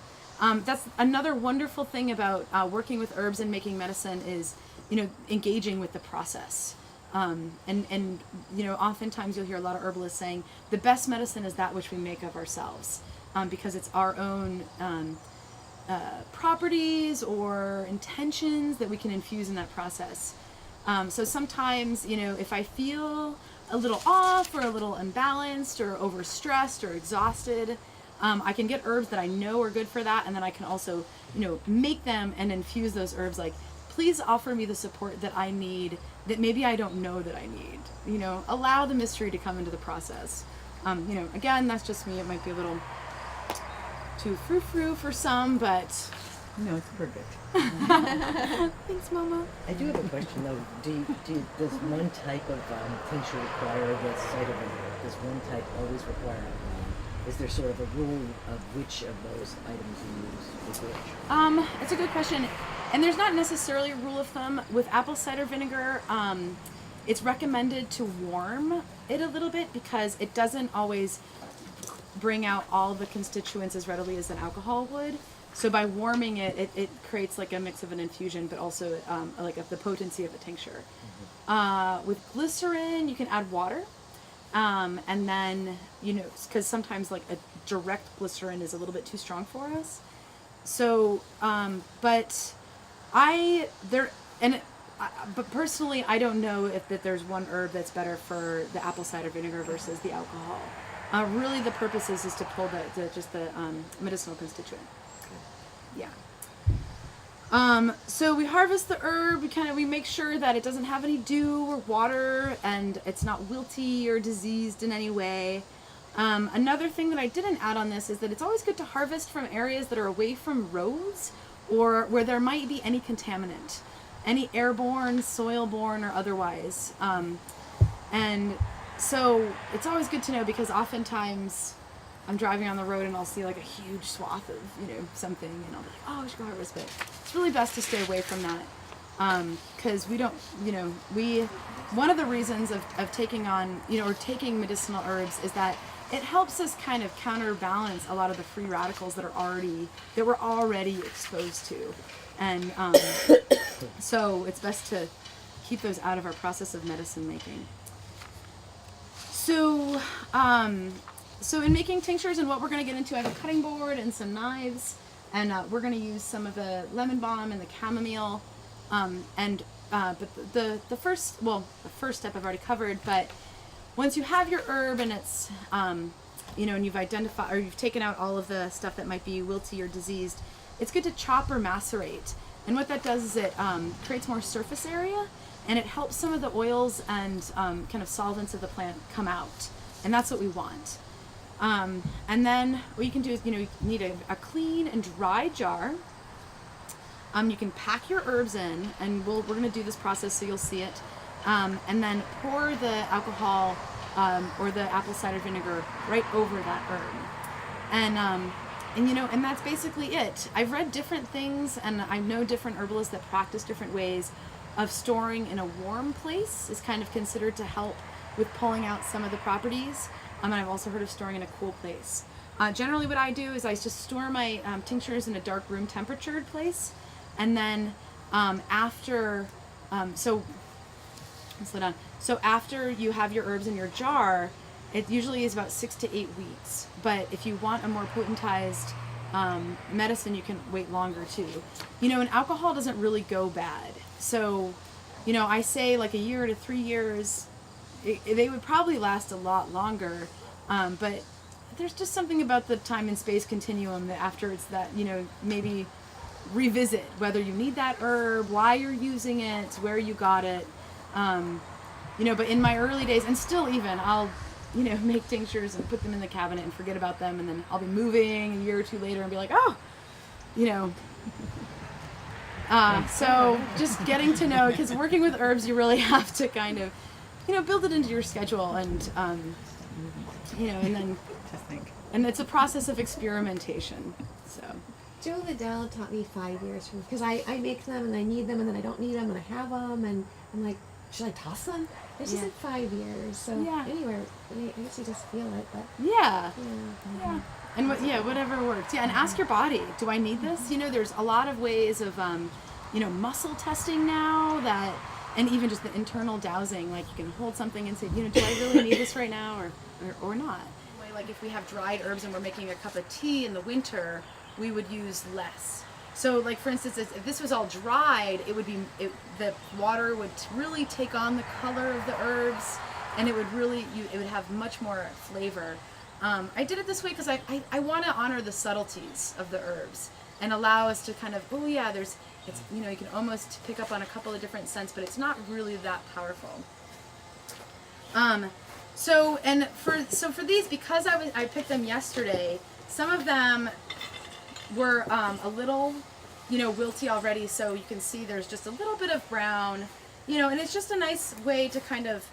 that's another wonderful thing about working with herbs and making medicine is, engaging with the process. And oftentimes you'll hear a lot of herbalists saying the best medicine is that which we make of ourselves, because it's our own properties or intentions that we can infuse in that process. So sometimes, if I feel a little off or a little imbalanced or overstressed or exhausted, I can get herbs that I know are good for that, and then I can also, make them and infuse those herbs. Like, please offer me the support that I need, that maybe I don't know that I need. Allow the mystery to come into the process. Again, that's just me. It might be a little too frou-frou for some, but No, it's perfect. thanks, Mama. I do have a question though. Does one type of tincture require the cider vinegar? Does one type always require alcohol? Is there sort of a rule of which of those items you use with which? It's a good question. And there's not necessarily a rule of thumb. With apple cider vinegar, it's recommended to warm it a little bit because it doesn't always bring out all the constituents as readily as an alcohol would. So by warming it, it creates like a mix of an infusion, but also the potency of a tincture. With glycerin, you can add water. And then, because sometimes like a direct glycerin is a little bit too strong for us. So, but personally, I don't know that there's one herb that's better for the apple cider vinegar versus the alcohol. Really, the purpose is to pull the medicinal constituent. Yeah. So we harvest the herb. We make sure that it doesn't have any dew or water, and it's not wilty or diseased in any way. Another thing that I didn't add on this is that it's always good to harvest from areas that are away from roads or where there might be any contaminant, any airborne, soil-borne, or otherwise. And so it's always good to know, because oftentimes I'm driving on the road and I'll see like a huge swath of, something, and I'll be like, oh, I should go harvest it. It's really best to stay away from that. Because we don't, one of the reasons of taking on, or taking medicinal herbs is that it helps us kind of counterbalance a lot of the free radicals that we're already exposed to. And so it's best to keep those out of our process of medicine making. So, so in making tinctures, and what we're going to get into, I have a cutting board and some knives, and we're going to use some of the lemon balm and the chamomile. But the first step I've already covered. But once you have your herb and it's, and you've identified, or you've taken out all of the stuff that might be wilty or diseased, it's good to chop or macerate. And what that does is it creates more surface area, and it helps some of the oils and kind of solvents of the plant come out. And that's what we want. And then what you can do is, you need a clean and dry jar. You can pack your herbs in, and we're going to do this process so you'll see it. And then pour the alcohol or the apple cider vinegar right over that herb. And that's basically it. I've read different things, and I know different herbalists that practice different ways of storing in a warm place is kind of considered to help with pulling out some of the properties. And I've also heard of storing in a cool place. Generally what I do is I just store my tinctures in a dark room temperatured place. And then after you have your herbs in your jar, it usually is about 6 to 8 weeks. But if you want a more potentized medicine, you can wait longer too. And alcohol doesn't really go bad. So, I say like a year to 3 years, they would probably last a lot longer. But there's just something about the time and space continuum that after it's that, maybe revisit whether you need that herb, why you're using it, where you got it. But in my early days, and still even, I'll, make tinctures and put them in the cabinet and forget about them, and then I'll be moving a year or two later and be like, oh, so just getting to know, because working with herbs, you really have to kind of, build it into your schedule, and, and then, and it's a process of experimentation, so. Joe Liddell taught me 5 years because I make them and I need them and then I don't need them and I have them and I'm like, should I toss them? It's just Yeah. like 5 years. So Yeah. anyway, I guess you just feel it, but Yeah. yeah. And whatever works. Yeah, and ask your body, do I need this? You know, there's a lot of ways of, muscle testing now and even just the internal dowsing, like you can hold something and say, do I really need this right now or not? Like if we have dried herbs and we're making a cup of tea in the winter, we would use less. So like for instance, if this was all dried, the water would really take on the color of the herbs and it would have much more flavor. I did it this way because I want to honor the subtleties of the herbs and allow us to kind of, you can almost pick up on a couple of different scents, but it's not really that powerful. So for these, because I picked them yesterday, some of them were a little, wilty already, so you can see there's just a little bit of brown, and it's just a nice way to kind of,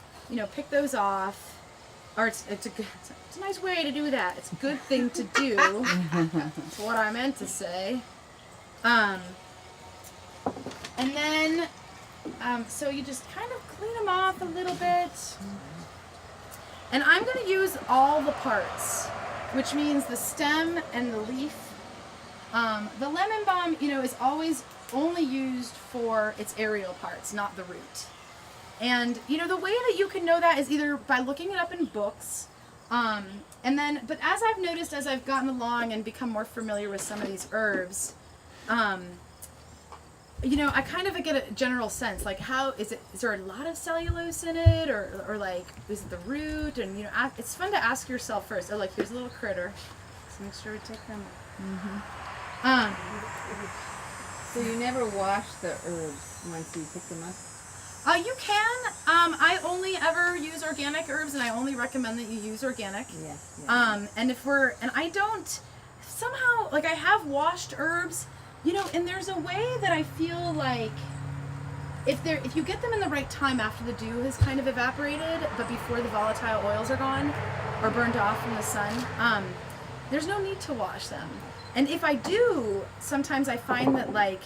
pick those off. Or it's a nice way to do that. It's a good thing to do. That's what I meant to say. And then, so you just kind of clean them off a little bit. And I'm going to use all the parts, which means the stem and the leaf. The lemon balm, is always only used for its aerial parts, not the root. And, the way that you can know that is either by looking it up in books, but as I've noticed, as I've gotten along and become more familiar with some of these herbs, I kind of get a general sense, like is there a lot of cellulose in it, or like, is it the root? And, it's fun to ask yourself first. Oh, like, here's a little critter. So make sure we take them. So you never wash the herbs once you pick them up? You can. I only ever use organic herbs, and I only recommend that you use organic. Yeah. And I don't, somehow, like, I have washed herbs, and there's a way that I feel like if you get them in the right time after the dew has kind of evaporated, but before the volatile oils are gone or burned off from the sun, there's no need to wash them. And if I do, sometimes I find that, like,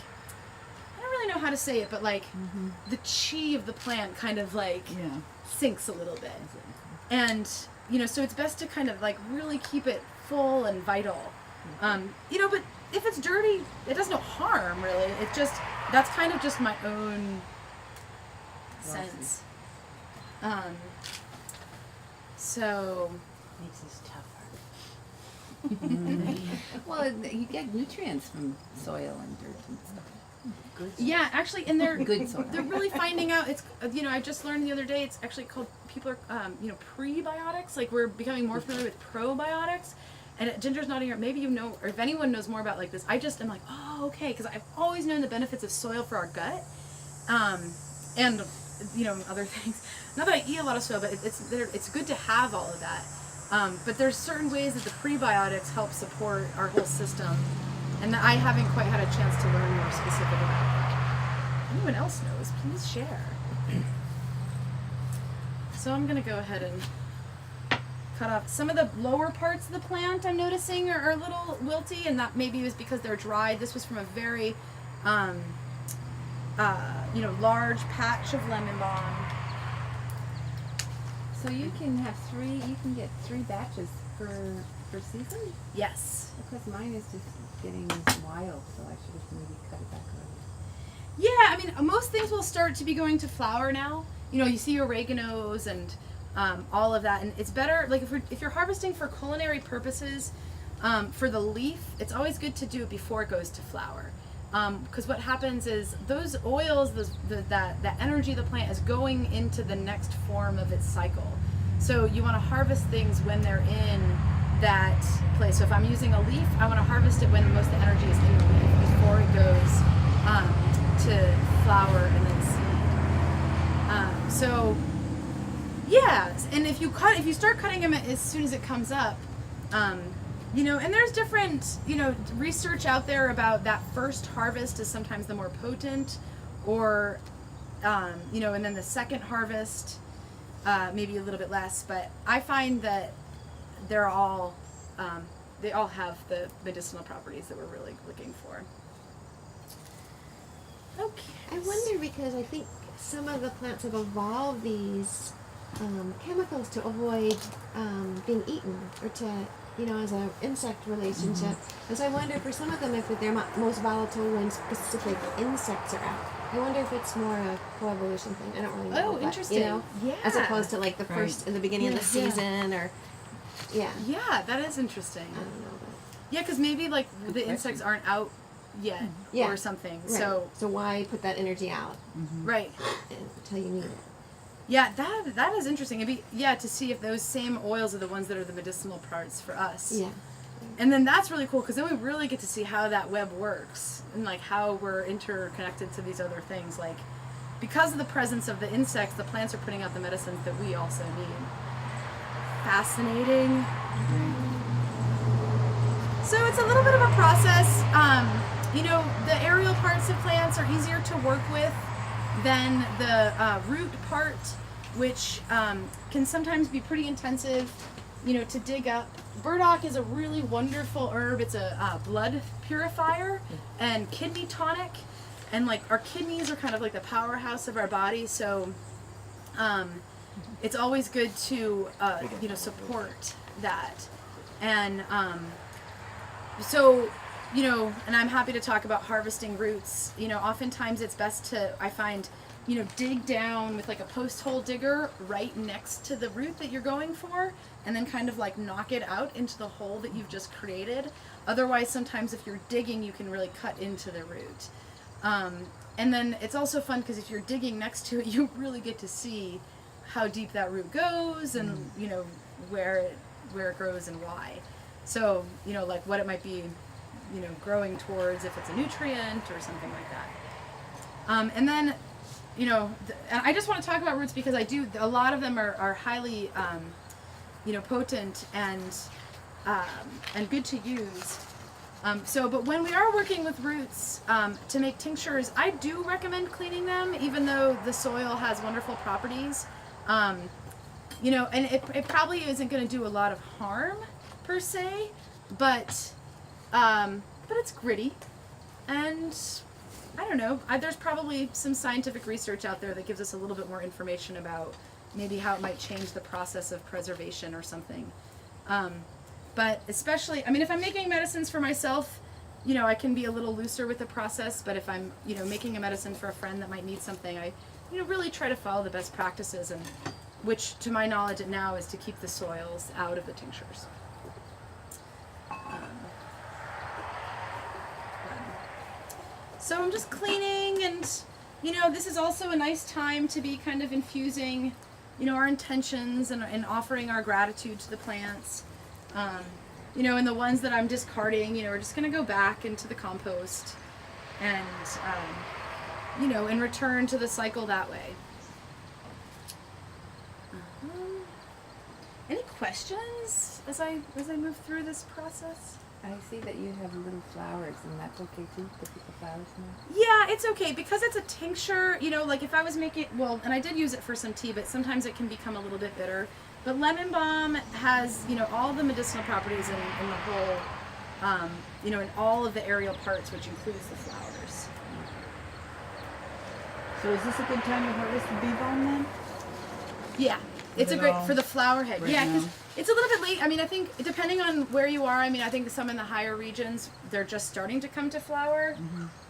I don't really know how to say it, but like the chi of the plant kind of like sinks a little bit. And, so it's best to kind of like really keep it full and vital. But if it's dirty, it does no harm really. It just, that's kind of just my own sense. So Makes us tougher. Well, you get nutrients from soil and dirt and stuff. Good. yeah, actually, and they're Good soil. they're really finding out. It's I just learned the other day. It's actually called people are prebiotics. Like we're becoming more familiar with probiotics. And Ginger's nodding here. Maybe or if anyone knows more about like this, I just am like, oh, okay, because I've always known the benefits of soil for our gut, and other things. Not that I eat a lot of soil, but it's good to have all of that. But there's certain ways that the prebiotics help support our whole system, and that I haven't quite had a chance to learn more specific about that. If anyone else knows, please share. So I'm gonna go ahead and cut off some of the lower parts of the plant. I'm noticing are a little wilty, and that maybe was because they're dried. This was from a very, large patch of lemon balm. So you can get 3 batches per season? Yes. Because mine is just getting wild, so I should have maybe cut it back early. Yeah, I mean, most things will start to be going to flower now. You see oreganos and all of that, and it's better, like if you're harvesting for culinary purposes, for the leaf, it's always good to do it before it goes to flower. Because what happens is those oils, that energy of the plant is going into the next form of its cycle. So you want to harvest things when they're in that place. So if I'm using a leaf, I want to harvest it when most of the energy is in the leaf before it goes to flower and then seed. So yeah, and if you start cutting them as soon as it comes up, and there's different, research out there about that first harvest is sometimes the more potent, or, and then the second harvest, maybe a little bit less. But I find that they're all they all have the medicinal properties that we're really looking for. Okay. I wonder because I think some of the plants have evolved these chemicals to avoid being eaten or to, as an insect relationship. And so I wonder for some of them if they're most volatile when specific insects are out. I wonder if it's more a coevolution thing. I don't really know. Oh, but, interesting. Yeah. As opposed to like the first in the beginning of the season or, yeah. Yeah, that is interesting. I don't know. But, Yeah, because maybe like the insects aren't out yet Yeah. or something. right. So why put that energy out right. until you need it? Yeah, that is interesting. It'd be to see if those same oils are the ones that are the medicinal parts for us. Yeah. And then that's really cool because then we really get to see how that web works and like how we're interconnected to these other things. Like because of the presence of the insects, the plants are putting out the medicines that we also need. Fascinating. So it's a little bit of a process. The aerial parts of plants are easier to work with than the root part, which can sometimes be pretty intensive, to dig up. Burdock is a really wonderful herb. It's a blood purifier and kidney tonic. And like our kidneys are kind of like the powerhouse of our body. So it's always good to, support that. And and I'm happy to talk about harvesting roots. Oftentimes it's best to, I find, dig down with like a post hole digger right next to the root that you're going for, and then kind of like knock it out into the hole that you've just created. Otherwise, sometimes if you're digging, you can really cut into the root. And then it's also fun because if you're digging next to it, you really get to see how deep that root goes and, where it grows and why. So, like what it might be, growing towards if it's a nutrient or something like that. And then, and I just want to talk about roots because a lot of them are highly, potent and good to use. But when we are working with roots to make tinctures, I do recommend cleaning them, even though the soil has wonderful properties. And it probably isn't going to do a lot of harm per se, but it's gritty, and I don't know. There's probably some scientific research out there that gives us a little bit more information about maybe how it might change the process of preservation or something. But especially, if I'm making medicines for myself, I can be a little looser with the process. But if I'm, making a medicine for a friend that might need something, I, really try to follow the best practices, and which, to my knowledge, now is to keep the soils out of the tinctures. So I'm just cleaning, and this is also a nice time to be kind of infusing, our intentions and offering our gratitude to the plants. And the ones that I'm discarding, are just going to go back into the compost and, and return to the cycle that way. Any questions as I move through this process? I see that you have little flowers, and that's okay too, to put the flowers in? Yeah, it's okay because it's a tincture. Like if I was making, and I did use it for some tea, but sometimes it can become a little bit bitter. But lemon balm has, all the medicinal properties in the whole, in all of the aerial parts, which includes the flowers. So is this a good time to harvest the bee balm then? Yeah, it's a great for the flower head. Right Yeah, because now. it's a little bit late. I think depending on where you are, I think some in the higher regions, they're just starting to come to flower.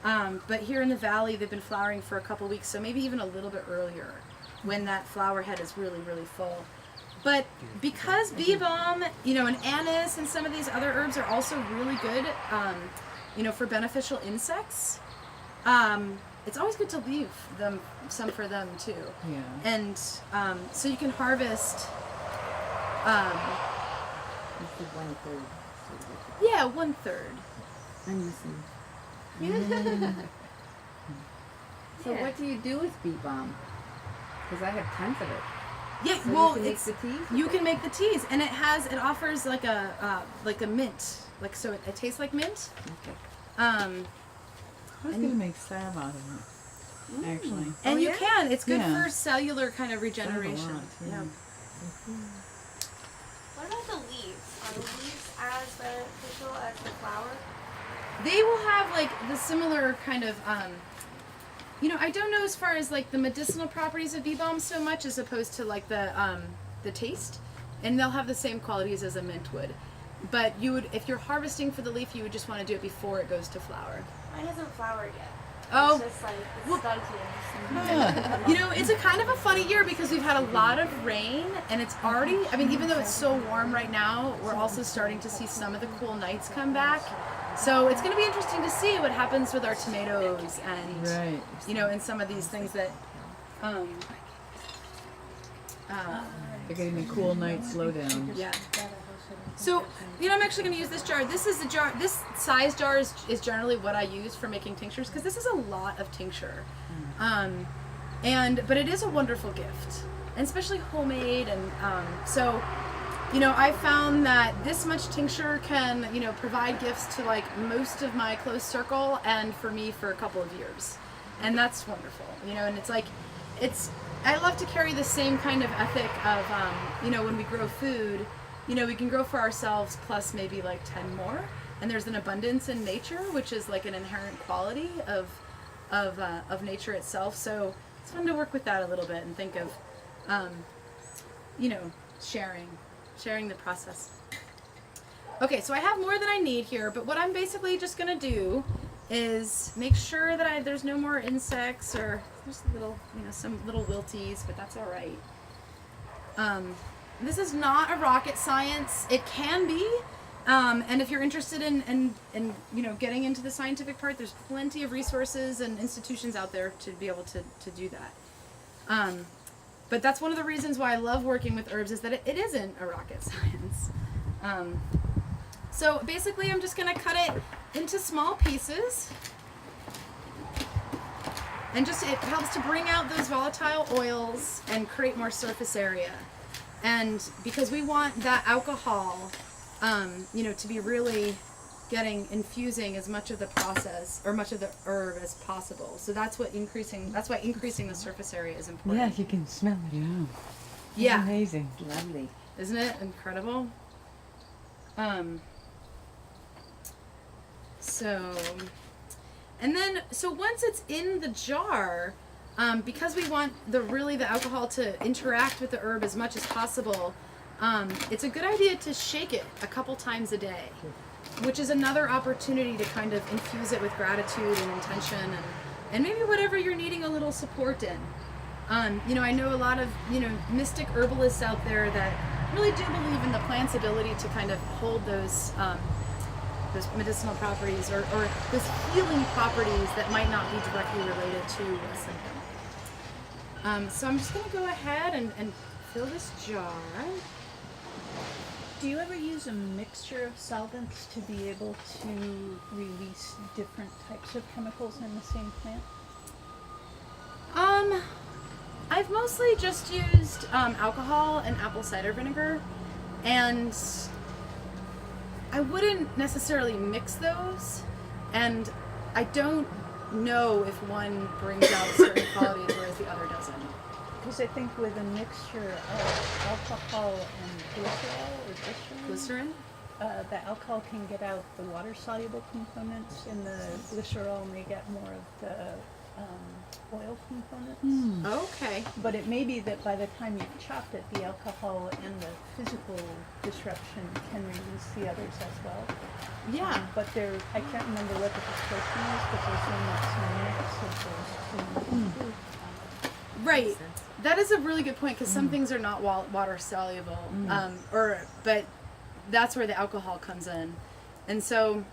Mm-hmm. But here in the valley, they've been flowering for a couple weeks, so maybe even a little bit earlier when that flower head is really, really full. But because bee balm, and anise and some of these other herbs are also really good, for beneficial insects, it's always good to leave some for them too. Yeah. And so you can harvest. You said 1/3. Yeah, 1/3. I'm listening. So Yeah. what do you do with bee balm? Because I have tons of it. Yeah, So well, you can make it's the teas? you can make the teas, and it offers like a mint, like so it tastes like mint. Okay. I was going to make salve out of it, actually. And you yeah? can. It's good Yeah. for cellular kind of Salve a regeneration. lot, yeah. What about the leaves? Are the leaves as they will have like the similar kind of I don't know as far as like the medicinal properties of bee balm so much as opposed to like the taste, and they'll have the same qualities as a mint would. But you would, if you're harvesting for the leaf, you would just want to do it before it goes to flower. Mine hasn't flowered yet. Oh. It's just like, it's stunted. It's a kind of a funny year because we've had a lot of rain, and it's already, I mean, even though it's so warm right now, we're also starting to see some of the cool nights come back. So it's going to be interesting to see what happens with our tomatoes and, Right. and some of these things that, They're getting a cool night slowdown. yeah. So, I'm actually going to use this jar. This is the jar, this size jar is generally what I use for making tinctures because this is a lot of tincture. But it is a wonderful gift, and especially homemade. And I found that this much tincture can, provide gifts to like most of my close circle and for me for a couple of years. And that's wonderful, and it's like, I love to carry the same kind of ethic of, when we grow food, we can grow for ourselves plus maybe like 10 more. And there's an abundance in nature, which is like an inherent quality of nature itself. So it's fun to work with that a little bit and think of, sharing the process. Okay, so I have more than I need here, but what I'm basically just gonna do is make sure that there's no more insects or there's some little wilties, but that's all right. This is not a rocket science. It can be, and if you're interested in getting into the scientific part, there's plenty of resources and institutions out there to be able to do that. But that's one of the reasons why I love working with herbs is that it isn't a rocket science. So basically I'm just going to cut it into small pieces. And it helps to bring out those volatile oils and create more surface area. And because we want that alcohol, to be really infusing as much of the process or much of the herb as possible. So that's why increasing the surface area is important. Yeah, you can smell it. Yeah. Yeah. Amazing. Lovely. Isn't it incredible? So once it's in the jar, because we want the alcohol to interact with the herb as much as possible, it's a good idea to shake it a couple times a day, which is another opportunity to kind of infuse it with gratitude and intention and maybe whatever you're needing a little support in. I know a lot of, mystic herbalists out there that really do believe in the plant's ability to kind of hold those medicinal properties or those healing properties that might not be directly related to a symptom. So I'm just going to go ahead and fill this jar. Do you ever use a mixture of solvents to be able to release different types of chemicals in the same plant? I've mostly just used alcohol and apple cider vinegar, and I wouldn't necessarily mix those, and I don't know if one brings out certain qualities whereas the other doesn't. Because I think with a mixture of alcohol and Glycerin? The alcohol can get out the water-soluble components, and the glycerol may get more of the oil components. Okay. But it may be that by the time you've chopped it, the alcohol and the physical disruption can release the others as well. Yeah. But I can't remember what the proportion is, but there's one that's a mix of those two. Right. That is a really good point because some things are not water soluble, but that's where the alcohol comes in, and so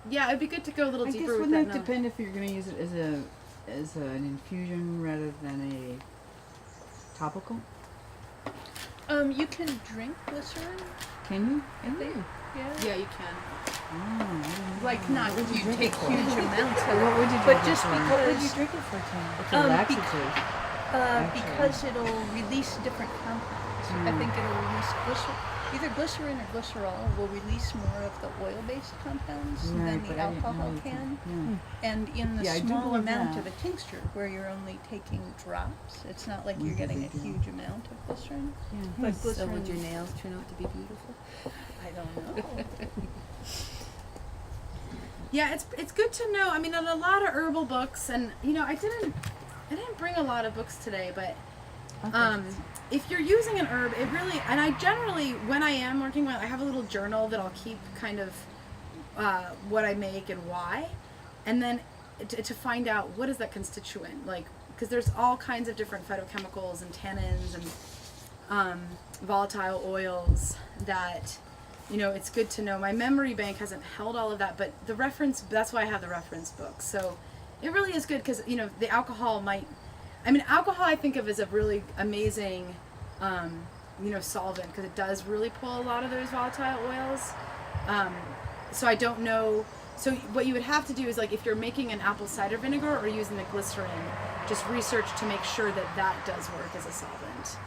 yeah, it'd be good to go a little deeper with that. Wouldn't that depend if you're going to use it as an infusion rather than a topical? You can drink glycerin. Can you? I think. Yeah. Yeah, you can. Like not you take huge amounts of What would you do? but just What would you because drink it for, Tim? It's a laxative. because it'll release different compounds. I think it'll release either glycerin or glycerol will release more of the oil-based compounds than the alcohol can. And in the Yeah, I do small believe amount that. of a tincture where you're only taking drops, it's not like you're getting a huge amount of glycerin. But So glycerin, would your nails turn out to be beautiful? I don't know. Yeah, it's good to know. I mean, in a lot of herbal books, and I didn't bring a lot of books today, but if you're using an herb, it really, and I generally, when I am working with, I have a little journal that I'll keep kind of what I make and why, and then to find out what is that constituent, like, because there's all kinds of different phytochemicals and tannins and volatile oils that, it's good to know. My memory bank hasn't held all of that, but that's why I have the reference book. So it really is good because, the alcohol alcohol I think of as a really amazing, solvent, because it does really pull a lot of those volatile oils. So I don't know. So what you would have to do is, like, if you're making an apple cider vinegar or using the glycerin, just research to make sure that does work as a solvent.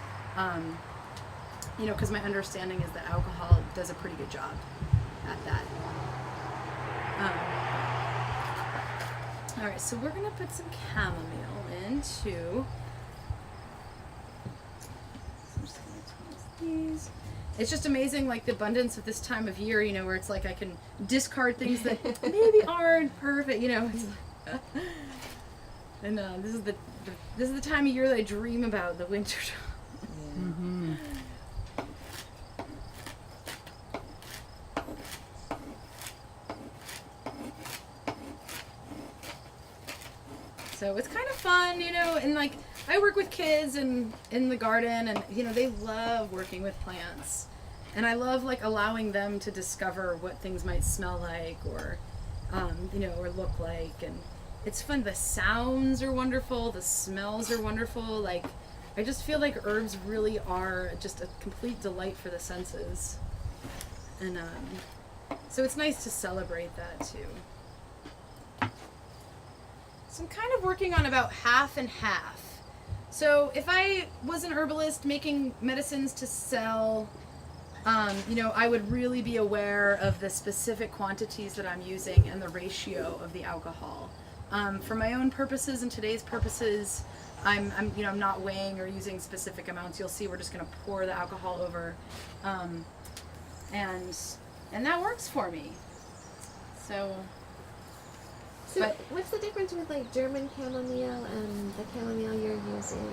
Because my understanding is that alcohol does a pretty good job at that. All right, so we're gonna put some chamomile into. So I'm just gonna toss these. It's just amazing, like, the abundance of this time of year, where it's like I can discard things that maybe aren't perfect, It's and this is the time of year that I dream about, the winter time. Yeah. Mm-hmm. So it's kind of fun, and, like, I work with kids and in the garden, and they love working with plants, and I love, like, allowing them to discover what things might smell like or or look like, and it's fun. The sounds are wonderful, the smells are wonderful. Like, I just feel like herbs really are just a complete delight for the senses, and so it's nice to celebrate that too. So I'm kind of working on about half and half. So if I was an herbalist making medicines to sell, I would really be aware of the specific quantities that I'm using and the ratio of the alcohol. For my own purposes and today's purposes, I'm not weighing or using specific amounts. You'll see we're just going to pour the alcohol over, and that works for me. So but what's the difference with, like, German chamomile and the chamomile you're using?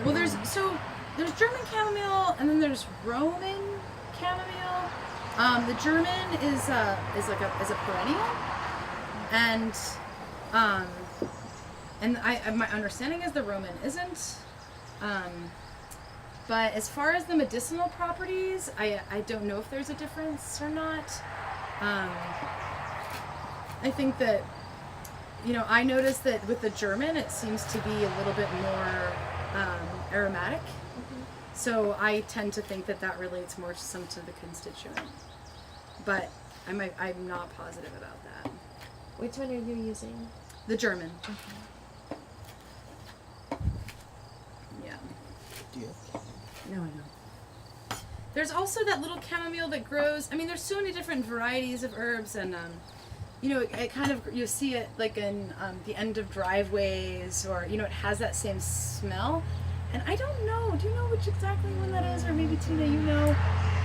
well, there's German chamomile, and then there's Roman chamomile. The German is a perennial, and my understanding is the Roman isn't. But as far as the medicinal properties, I don't know if there's a difference or not. I think that, I noticed that with the German, it seems to be a little bit more aromatic. Mm-hmm. So I tend to think that relates more to the constituent. But I'm not positive about that. Which one are you using? The German. Okay. Yeah. Do you have No, I know. There's also that little chamomile that grows. I mean, there's so many different varieties of herbs, and it kind of, you see it like in the end of driveways, or it has that same smell. And I don't know. Do you know which exactly one that is, or maybe Tina,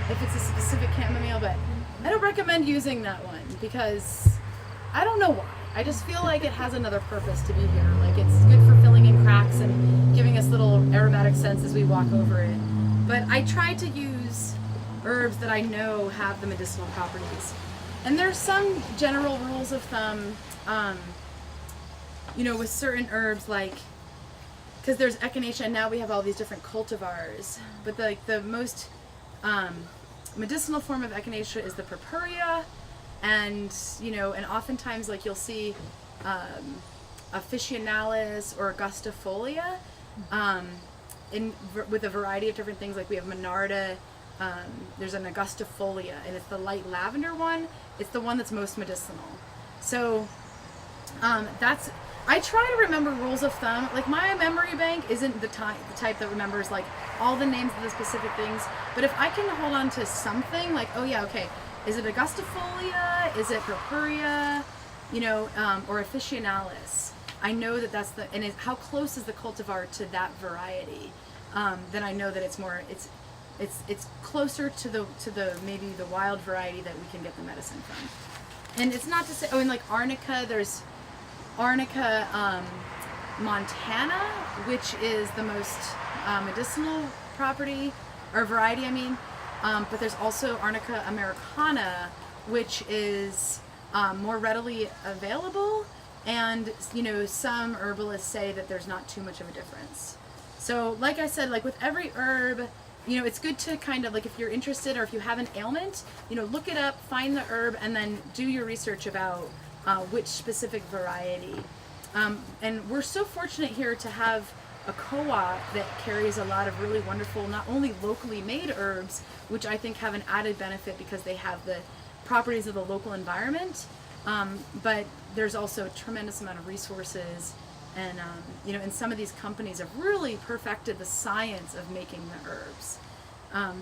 if it's a specific chamomile? But I don't recommend using that one because I don't know why. I just feel like it has another purpose to be here. Like, it's good for filling in cracks and giving us little aromatic scents as we walk over it. But I try to use herbs that I know have the medicinal properties. And there's some general rules of thumb, with certain herbs, like, because there's echinacea, and now we have all these different cultivars. But the most medicinal form of echinacea is the purpurea, and oftentimes, like, you'll see officinalis or augustifolia with a variety of different things. Like, we have monarda. There's an augustifolia, and it's the light lavender one. It's the one that's most medicinal. So I try to remember rules of thumb. Like, my memory bank isn't the type that remembers, like, all the names of the specific things. But if I can hold on to something, like, oh yeah, okay, is it augustifolia? Is it purpurea? Or officinalis? I know that's how close is the cultivar to that variety? Then I know that it's more, it's closer to the maybe the wild variety that we can get the medicine from. and it's not to say, and like Arnica, there's Arnica Montana, which is the most medicinal property, or variety, I mean. But there's also Arnica Americana, which is more readily available, and some herbalists say that there's not too much of a difference. So like I said, like with every herb, it's good to kind of, like, if you're interested or if you have an ailment, look it up, find the herb, and then do your research about which specific variety. And we're so fortunate here to have a co-op that carries a lot of really wonderful, not only locally made herbs, which I think have an added benefit because they have the properties of the local environment, but there's also a tremendous amount of resources, and and some of these companies have really perfected the science of making the herbs.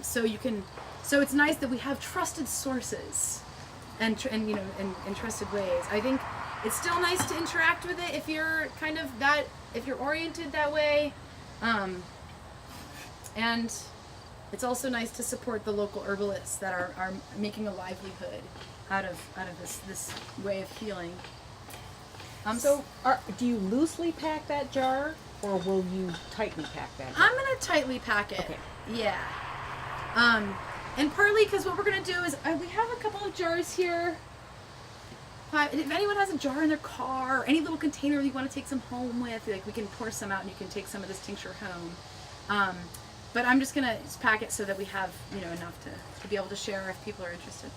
So it's nice that we have trusted sources and trusted ways. I think it's still nice to interact with it if you're if you're oriented that way, and it's also nice to support the local herbalists that are making a livelihood out of this way of healing. Do you loosely pack that jar, or will you tightly pack that jar? I'm gonna tightly pack it. Okay. Yeah. And partly because what we're gonna do is we have a couple of jars here. If anyone has a jar in their car or any little container that you want to take some home with, like, we can pour some out and you can take some of this tincture home. But I'm just gonna pack it so that we have enough to be able to share if people are interested.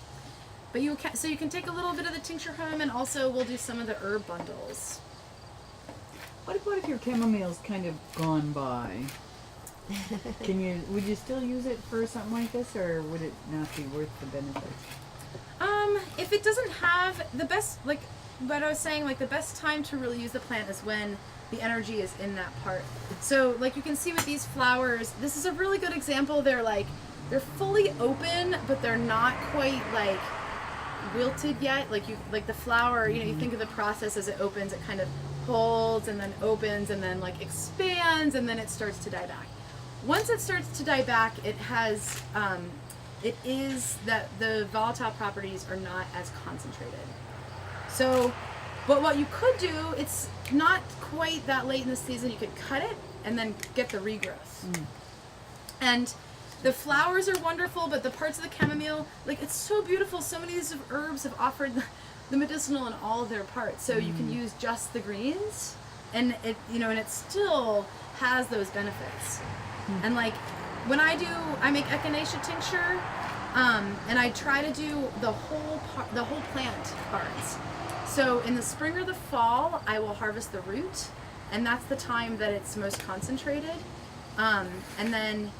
But you can take a little bit of the tincture home, and also we'll do some of the herb bundles. What about if your chamomile's kind of gone by? Would you still use it for something like this, or would it not be worth the benefit? If it doesn't have the best, like what I was saying, like the best time to really use the plant is when the energy is in that part. So like you can see with these flowers, this is a really good example. They're fully open, but they're not quite like wilted yet. Like the flower, you think of the process as it opens, it kind of holds and then opens and then like expands and then it starts to die back. Once it starts to die back, it is that the volatile properties are not as concentrated. So, but what you could do, it's not quite that late in the season, you could cut it and then get the regrowth. And the flowers are wonderful, but the parts of the chamomile, like, it's so beautiful. So many of these herbs have offered the medicinal in all of their parts. So you can use just the greens, and it still has those benefits. And like, when I make echinacea tincture, and I try to do the whole plant parts. So in the spring or the fall, I will harvest the root, and that's the time that it's most concentrated. And then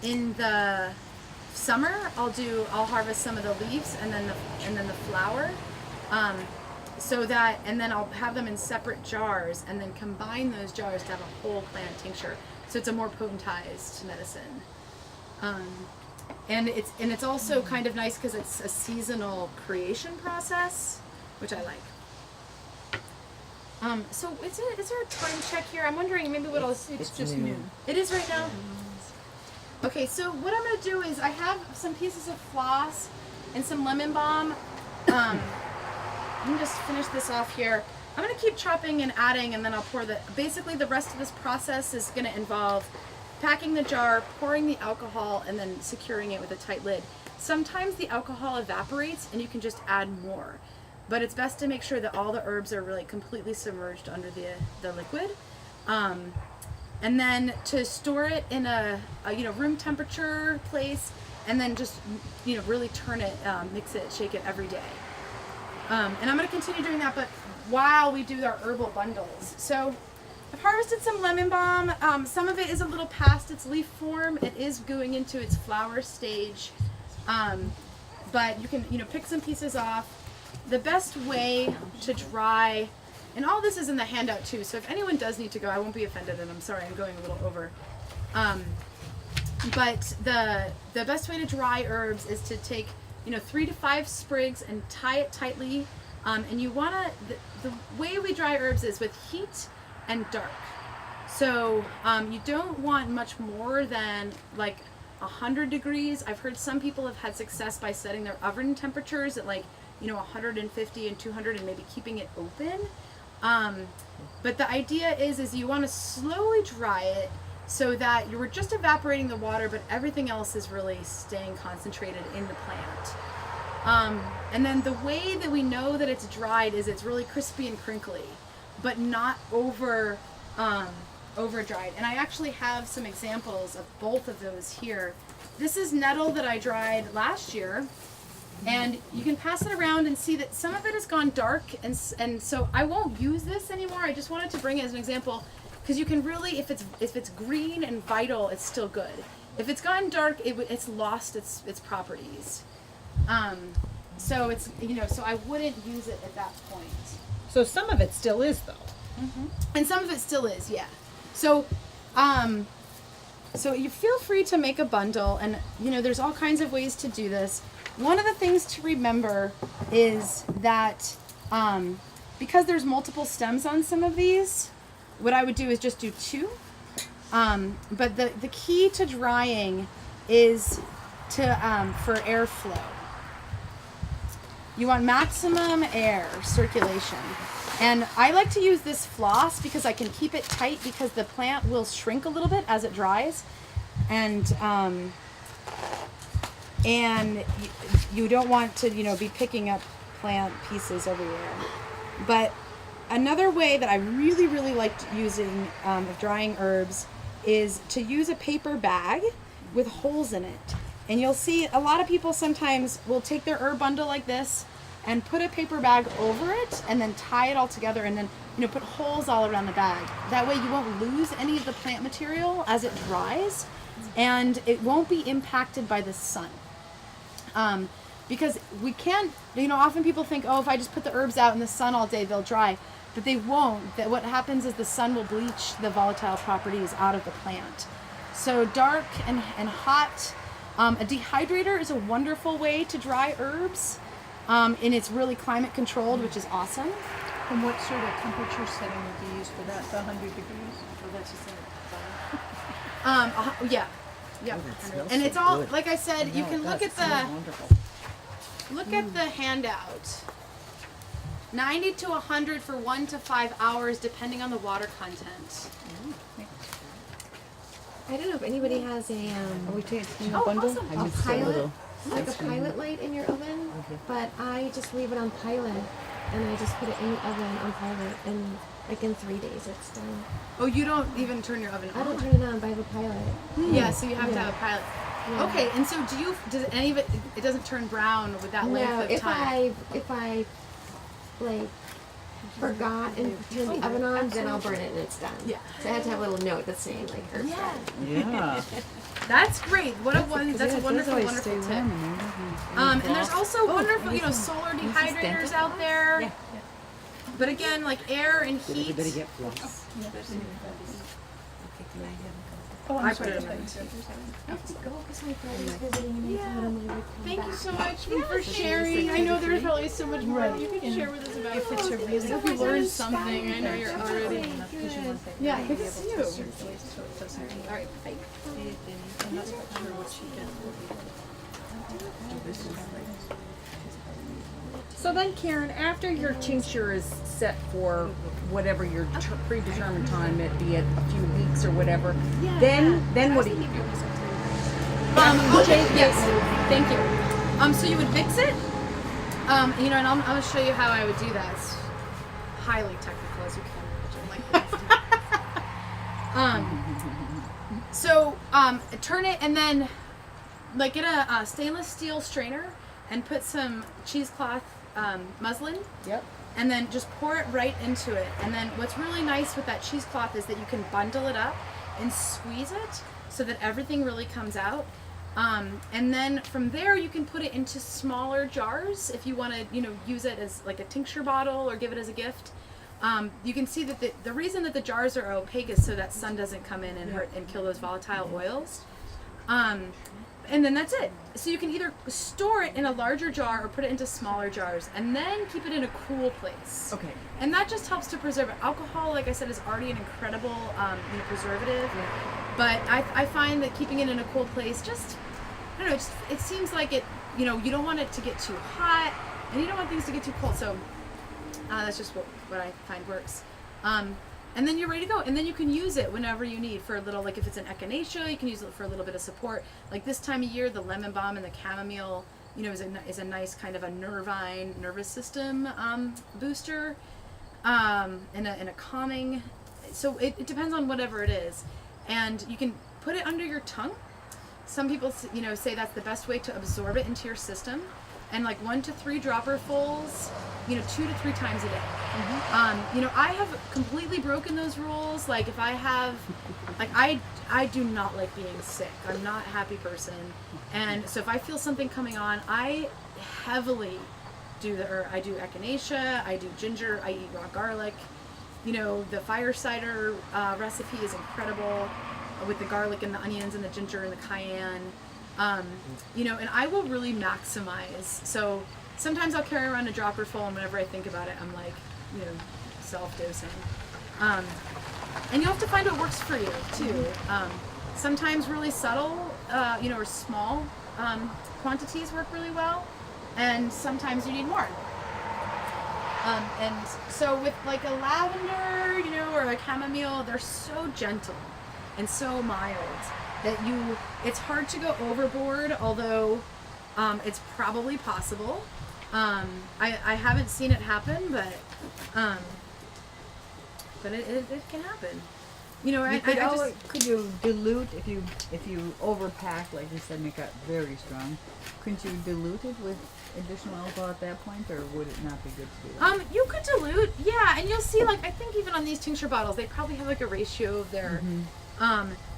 in the summer, I'll harvest some of the leaves and then the flower. And then I'll have them in separate jars and then combine those jars to have a whole plant tincture. So it's a more potentized medicine. And it's also kind of nice because it's a seasonal creation process, which I like. So is there a time check here? I'm wondering maybe what else. It's just noon. It is right now? Okay, so what I'm going to do is I have some pieces of floss and some lemon balm. Let me just finish this off here. I'm going to keep chopping and adding, and then I'll pour basically the rest of this process is going to involve packing the jar, pouring the alcohol, and then securing it with a tight lid. Sometimes the alcohol evaporates and you can just add more, but it's best to make sure that all the herbs are really completely submerged under the liquid. And then to store it in a room temperature place, and then just really turn it, mix it, shake it every day. And I'm going to continue doing that, but while we do our herbal bundles. So I've harvested some lemon balm. Some of it is a little past its leaf form. It is going into its flower stage. But you can pick some pieces off. The best way to dry, and all this is in the handout too, so if anyone does need to go, I won't be offended, and I'm sorry I'm going a little over. But the best way to dry herbs is to take 3 to 5 sprigs and tie it tightly. And you wanna, the way we dry herbs is with heat and dark. So you don't want much more than like 100 degrees. I've heard some people have had success by setting their oven temperatures at like 150 and 200 and maybe keeping it open. But the idea is you want to slowly dry it so that you're just evaporating the water, but everything else is really staying concentrated in the plant. And then the way that we know that it's dried is it's really crispy and crinkly, but not over dried. And I actually have some examples of both of those here. This is nettle that I dried last year, and you can pass it around and see that some of it has gone dark, and so I won't use this anymore. I just wanted to bring it as an example because you can really, if it's green and vital, it's still good. If it's gone dark, it's lost its properties. So it's so I wouldn't use it at that point. So some of it still is though. And some of it still is, yeah. So, so you feel free to make a bundle, and there's all kinds of ways to do this. One of the things to remember is that because there's multiple stems on some of these, what I would do is just do 2. But the key to drying is for airflow. You want maximum air circulation. And I like to use this floss because I can keep it tight because the plant will shrink a little bit as it dries. And you don't want to, be picking up plant pieces everywhere. But another way that I really, really liked using of drying herbs is to use a paper bag with holes in it. And you'll see a lot of people sometimes will take their herb bundle like this and put a paper bag over it and then tie it all together and then put holes all around the bag. That way you won't lose any of the plant material as it dries, and it won't be impacted by the sun. Because we can't, often people think, oh, if I just put the herbs out in the sun all day, they'll dry. But they won't. What happens is the sun will bleach the volatile properties out of the plant. So dark and hot. A dehydrator is a wonderful way to dry herbs. And it's really climate controlled, which is awesome. And what sort of temperature setting would you use for that? The 100 degrees? Yeah. Oh, that smells And so it's all, good. like I said, you No, can it look does. at It smells wonderful. Look at the handout. 90 to 100 for 1 to 5 hours, depending on the water content. I don't know if anybody has a Are we taking Oh, a bundle? awesome. I a missed pilot, like a That's good. pilot light in your oven, but I just leave it on pilot, and I just put it in the oven on pilot, and like in 3 days it's done. Oh, you don't even turn your oven I don't on? turn it on, but I have a pilot. Yeah, so you have to Yeah. have a pilot. Yeah. Okay, and so does any of it, it doesn't turn brown with that length No, of if time? I like forgot and turned the oven on, then I'll burn it and it's done. Yeah. So I have to have a little note that's saying like herbs Yeah. done. Yeah. That's great. That's a wonderful, wonderful tip. And there's also wonderful, solar dehydrators out there. Yeah. But again, like air and Did heat. everybody get floss? Okay, can I have a Oh, I I'm put sorry. it in my I have to go because my brother's visiting and I thought I would come Thank back. you so much for sharing. I know there's probably so much more you can share with us about. If it's a really If you learned something, I know you're already. Good. Yeah, good to see you. so it doesn't All right, bye. I'm not quite sure what she did. So then, Karen, after your tincture is set for whatever your predetermined time, it be it a few weeks or whatever, then what do you do? Yes, thank you. So you would mix it, and I'm going to show you how I would do that. It's highly technical, as you can imagine. So turn it and then get a stainless steel strainer and put some cheesecloth muslin. Yep. And then just pour it right into it. And then what's really nice with that cheesecloth is that you can bundle it up and squeeze it so that everything really comes out. And then from there you can put it into smaller jars if you want to, use it as like a tincture bottle or give it as a gift. You can see that the reason that the jars are opaque is so that sun doesn't come in and hurt and kill those volatile oils. And then that's it. So you can either store it in a larger jar or put it into smaller jars and then keep it in a cool place. Okay. And that just helps to preserve it. Alcohol, like I said, is already an incredible preservative. But I find that keeping it in a cool place just, I don't know, it seems like it, you don't want it to get too hot. and you don't want things to get too cold. So that's just what I find works. And then you're ready to go. And then you can use it whenever you need for a little, like if it's an echinacea, you can use it for a little bit of support. Like this time of year, the lemon balm and the chamomile, you know, is a nice kind of a nervous system booster, and a calming. So it depends on whatever it is. And you can put it under your tongue. Some people, you know, say that's the best way to absorb it into your system. And like 1 to 3 dropperfuls, you know, 2 to 3 times a day. You know, I have completely broken those rules. Like if I have, like I do not like being sick. I'm not a happy person. And so if I feel something coming on, I heavily do I do echinacea, I do ginger, I eat raw garlic. You know, the fire cider recipe is incredible with the garlic and the onions and the ginger and the cayenne. You know, and I will really maximize. So sometimes I'll carry around a dropper full, and whenever I think about it, I'm like, you know, self-dosing. And you have to find what works for you too. Sometimes really subtle, you know, or small quantities work really well, and sometimes you need more. And so with like a lavender, you know, or a chamomile, they're so gentle and so mild that it's hard to go overboard, although it's probably possible. I haven't seen it happen, but it can happen. You know, could you dilute if you overpack, like you said, make it very strong? Couldn't you dilute it with additional alcohol at that point, or would it not be good to do that? You could dilute, yeah, and you'll see, like I think even on these tincture bottles, they probably have like a ratio of their.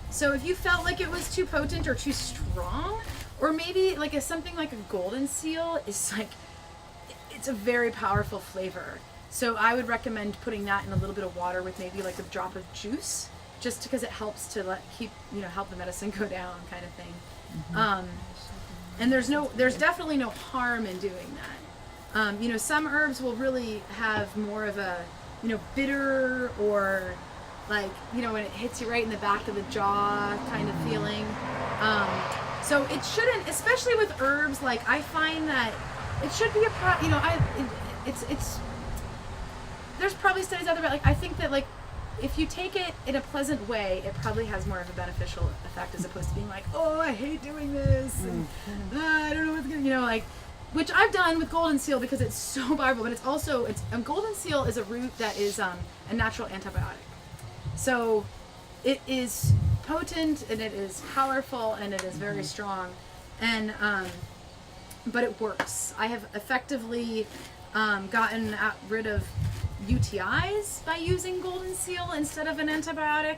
So if you felt like it was too potent or too strong, or maybe like something like a golden seal is like, it's a very powerful flavor. So I would recommend putting that in a little bit of water with maybe like a drop of juice, just because it helps to help the medicine go down, kind of thing. And there's definitely no harm in doing that. You know, some herbs will really have more of a, you know, bitter or like, you know, when it hits you right in the back of the jaw kind of feeling. So it shouldn't, especially with herbs, like I find that it should be it's there's probably studies out there, but like I think that like if you take it in a pleasant way, it probably has more of a beneficial effect as opposed to being like, oh, I hate doing this, and I don't know what's gonna, you know, like, which I've done with golden seal because it's so powerful. But it's also golden seal is a root that is a natural antibiotic, so it is potent and it is powerful and it is very strong, and but it works. I have effectively gotten rid of UTIs by using golden seal instead of an antibiotic.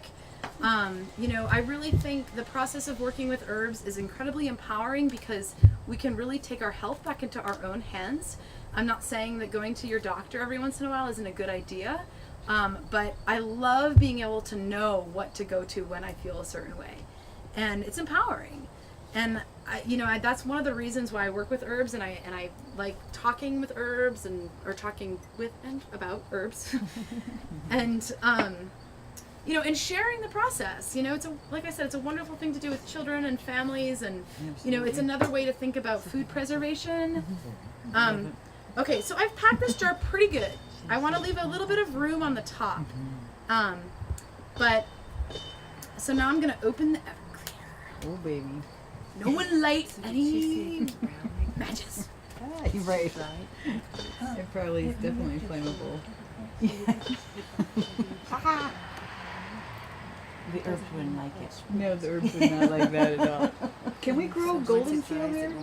You know, I really think the process of working with herbs is incredibly empowering because we can really take our health back into our own hands. I'm not saying that going to your doctor every once in a while isn't a good idea, but I love being able to know what to go to when I feel a certain way, and it's empowering. And that's one of the reasons why I work with herbs, and I like talking with herbs or talking with and about herbs, and you know, and sharing the process. You know, like I said, it's a wonderful thing to do with children and families, and you know, it's another way to think about food preservation. Okay, so I've packed this jar pretty good. I want to leave a little bit of room on the top, but so now I'm gonna open the Everclear. Oh baby. No one light any matches. You're right. It probably is definitely flammable. The herbs wouldn't like it. No, the herbs would not like that at all. Can we grow golden seal here?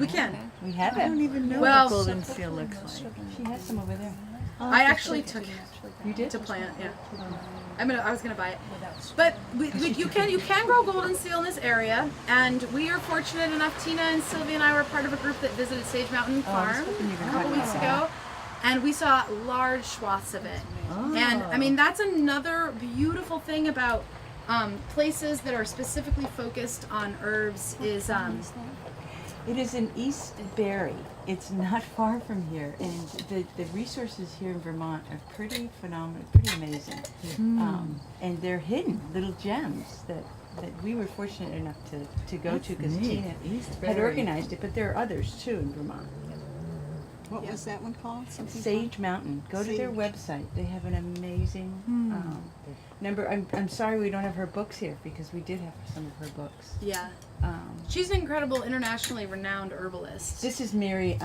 We can. We have I don't it. even know Well, what golden seal looks like. She has some over there. I actually took it You did? to plant. Yeah. I was gonna buy it, but you can grow golden seal in this area, and we are fortunate enough. Tina and Sylvia and I were part of a group that visited Sage Mountain Farm a couple weeks ago, and we saw large swaths of it. And I mean, that's another beautiful thing about places that are specifically focused on herbs is It is in East Barry. It's not far from here, and the resources here in Vermont are pretty phenomenal, pretty amazing. And they're hidden little gems that we were fortunate enough to go to because Tina East had Barry. organized it, but there are others too in Vermont. What was that one called? Something Sage Mountain. Go to their Sage. website. They have an amazing number. I'm sorry we don't have her books here because we did have some of her books. Yeah. Um, She's an incredible, internationally renowned herbalist. this is Mary.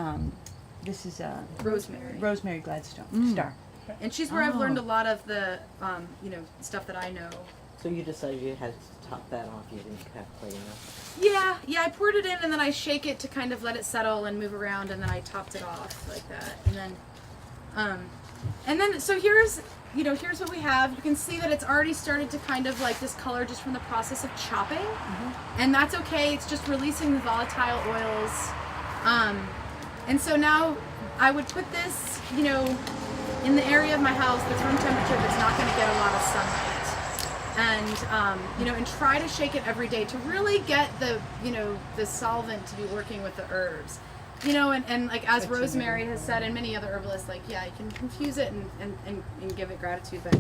This is Rosemary. Rosemary Gladstone Star. And she's where I've learned a lot of the, stuff that I know. So you decided you had to top that off. You didn't have quite enough. Yeah, I poured it in and then I shake it to kind of let it settle and move around, and then I topped it off like that. And then so here's what we have. You can see that it's already started to kind of like discolor just from the process of chopping. And that's okay. It's just releasing the volatile oils. And so now I would put this, in the area of my house that's room temperature that's not going to get a lot of sunlight. And, and try to shake it every day to really get the solvent to be working with the herbs. And like as Rosemary has said, and many other herbalists, like, yeah, you can confuse it and give it gratitude, but,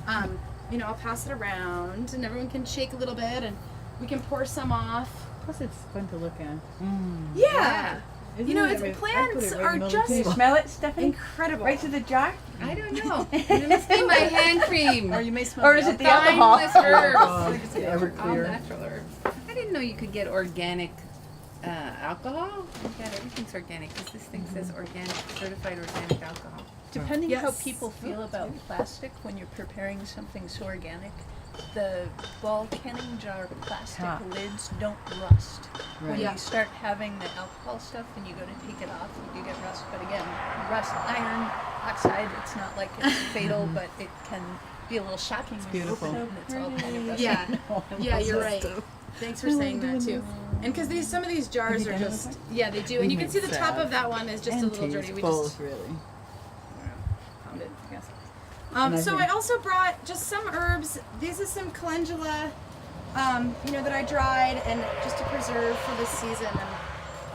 I'll pass it around and everyone can shake a little bit and we can pour some off. Plus, it's fun to look at. Yeah. Isn't it? Plants are Do you just smell it, Stephanie? incredible. Right to the jar? I don't know. It must be my hand cream. Or you may smell Or is it the alcohol? Mindless herbs. Oh, the All Everclear. natural herbs. I didn't know you could get organic alcohol. Yeah, everything's organic because this thing says organic, certified organic alcohol. Depending how Yes. people feel about plastic when you're preparing something so organic, the ball canning jar plastic Top. lids don't rust. When Right. Yeah. you start having the alcohol stuff and you go to take it off, you do get rust. But again, rust, iron oxide, it's not like it's fatal, but it can be a little shocking when beautiful. you open it and it's all kind of rusty. Yeah, you're right. Thanks for saying that too. And because some of these jars are just, yeah, they do. And you can see the top of that one is just a little dirty. We just really. found it, I guess. And I So think- I also brought just some herbs. These are some calendula, that I dried and just to preserve for this season.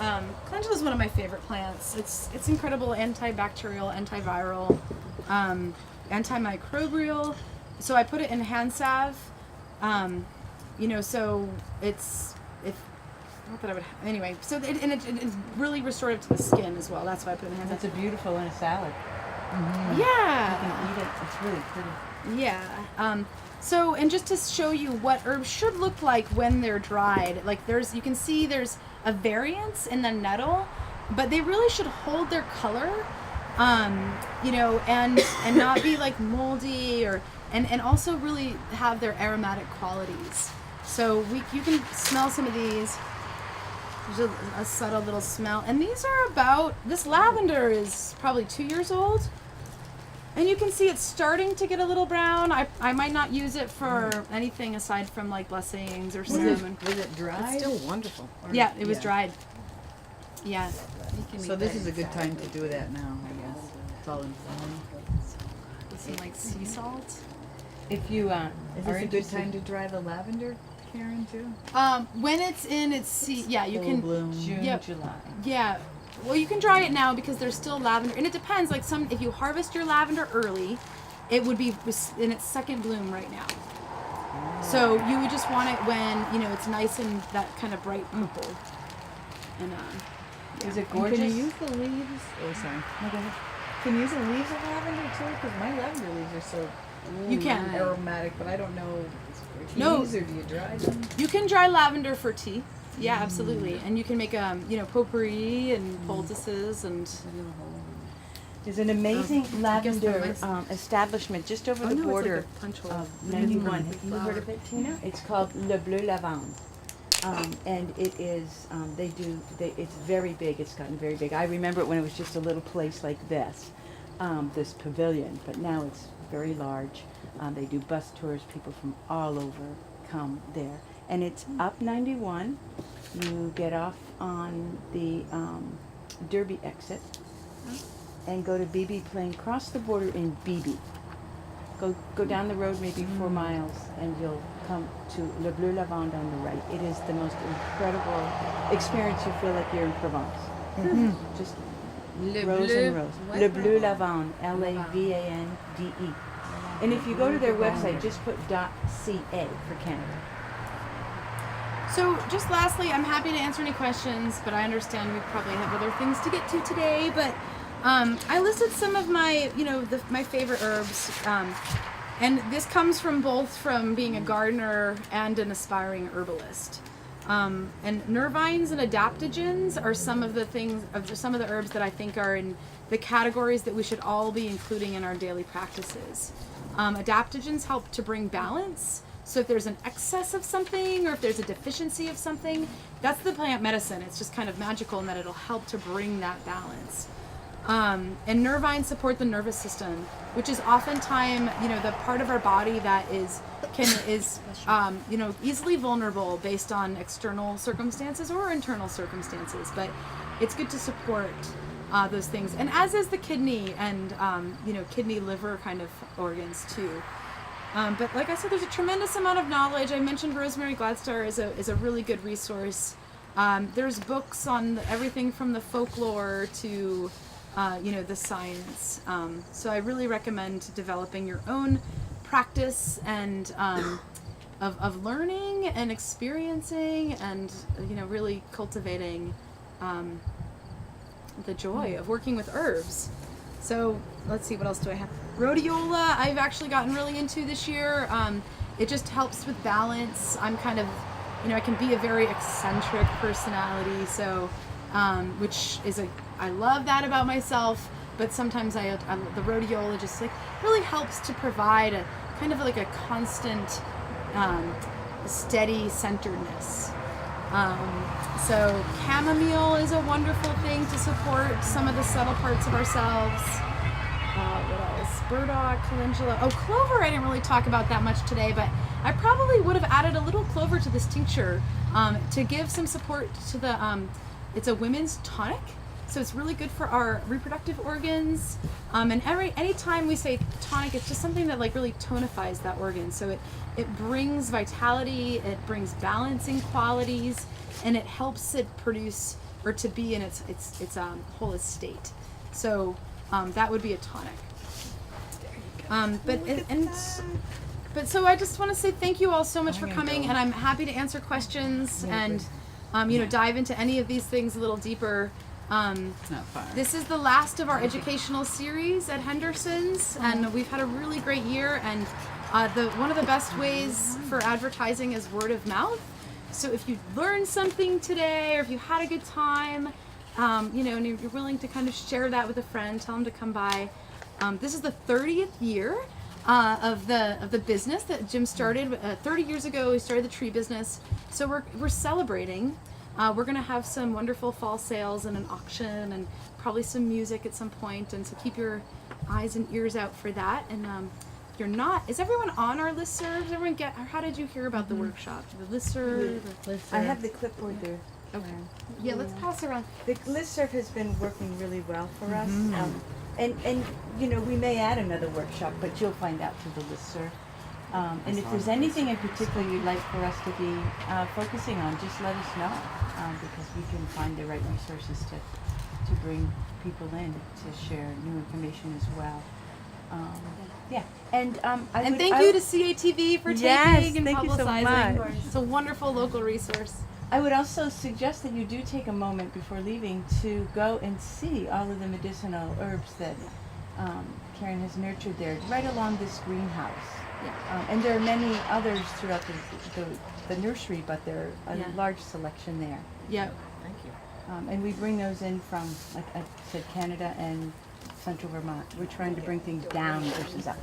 And calendula is one of my favorite plants. It's incredible, antibacterial, antiviral, antimicrobial. So I put it in hand salve. So it's not that I would anyway. So it's really restorative to the skin as well. That's why I put it in hand That's salve. a beautiful in a salad. Yeah. You can eat it. It's really pretty. Yeah. So, and just to show you what herbs should look like when they're dried, like you can see there's a variance in the nettle, but they really should hold their color, and not be like moldy and also really have their aromatic qualities. So you can smell some of these. There's a subtle little smell, and these are this lavender is probably 2 years old. And you can see it's starting to get a little brown. I might not use it for anything aside from like blessings or cinnamon. Was it dry? It's still wonderful. Yeah, it was dried. Yeah. So this is a good time to do that now, I guess. It's all in flowing. With some like sea salt. If you Is are this a good interested- time to dry the lavender, Karen, too? When it's in its you Full can bloom. June, Yep. July. Yeah. Well, you can dry it now because there's still lavender, and it depends. Like if you harvest your lavender early, it would be in its second bloom right now. So you would just want it when it's nice and that kind of bright purple. And Is it And gorgeous? can you use the leaves? Oh, sorry. No, go ahead. Can you use the leaves of lavender too? Because my lavender leaves are so you can aromatic, but I don't know. For No. teas, or do you dry them? you can dry lavender for tea. Yeah, absolutely. And you can make potpourri and poultices and There's an amazing lavender mine's- establishment just over the no, border it's like a punch hole. of 91. Have you heard of it, Tina? It's called Le Bleu Lavande. And it is, it's very big. It's gotten very big. I remember it when it was just a little place like this pavilion, but now it's very large. They do bus tours. People from all over come there. And it's up 91. You get off on the Derby exit and go to BB Plain. Cross the border in BB. Go down the road maybe 4 miles and you'll come to Le Bleu Lavande on the right. It is the most incredible experience. You feel like you're in Provence. Just Le rows Bleu. and rows. What? Le Bleu Lavande, Lavande. And if you go to their website, just put .ca for Canada. So, just lastly, I'm happy to answer any questions, but I understand we probably have other things to get to today. But I listed some of my, my favorite herbs, and this comes from both from being a gardener and an aspiring herbalist. And nervines and adaptogens are some of the herbs that I think are in the categories that we should all be including in our daily practices. Adaptogens help to bring balance. So if there's an excess of something or if there's a deficiency of something, that's the plant medicine. It's just kind of magical in that it'll help to bring that balance. And nervines support the nervous system, which is oftentimes, the part of our body that is easily vulnerable based on external circumstances or internal circumstances. But it's good to support those things, and as is the kidney and kidney liver kind of organs too. But like I said, there's a tremendous amount of knowledge. I mentioned Rosemary Gladstar is a really good resource. There's books on everything from the folklore to the science. So I really recommend developing your own practice and of learning and experiencing and really cultivating the joy of working with herbs. So let's see, what else do I have? Rhodiola I've actually gotten really into this year. It just helps with balance. I'm kind of, I can be a very eccentric personality, so which is I love that about myself, but sometimes the rhodiola just really helps to provide a kind of like a constant steady centeredness. So chamomile is a wonderful thing to support some of the subtle parts of ourselves. What else? Burdock, calendula. Oh, clover I didn't really talk about that much today, but I probably would have added a little clover to this tincture to give some support to the, it's a women's tonic. So it's really good for our reproductive organs. And anytime we say tonic, it's just something that really tonifies that organ. So it brings vitality, it brings balancing qualities, and it helps it produce or to be in its whole state. So that would be a tonic. But so I just want to say thank you all so much for coming, and I'm happy to answer questions and dive into any of these things a little deeper. It's not far. This is the last of our educational series at Hendersons, and we've had a really great year. And one of the best ways for advertising is word of mouth. So if you learned something today, or if you had a good time, and you're willing to kind of share that with a friend, tell them to come by. This is the 30th year of the business that Jim started. 30 years ago, he started the tree business. So we're celebrating. We're going to have some wonderful fall sales and an auction and probably some music at some point. And so keep your eyes and ears out for that. And if you're not, is everyone on our listserv? Does everyone get, or how did you hear about the workshop? The listserv? I have the clipboard there. Okay. Yeah, let's pass around. The listserv has been working really well for us. And we may add another workshop, but you'll find out through the listserv. And if there's anything in particular you'd like for us to be focusing on, just let us know, because we can find the right resources to bring people in to share new information as well. Yeah, and thank you to CATV for taking and thank you so publicizing. much. It's a wonderful local resource. I would also suggest that you do take a moment before leaving to go and see all of the medicinal herbs that Karen has nurtured there, right along this greenhouse. Yeah. And there are many others throughout the nursery, but there are a large selection there. Yeah. Thank you. And we bring those in from, like I said, Canada and Central Vermont. We're trying to bring things down versus up.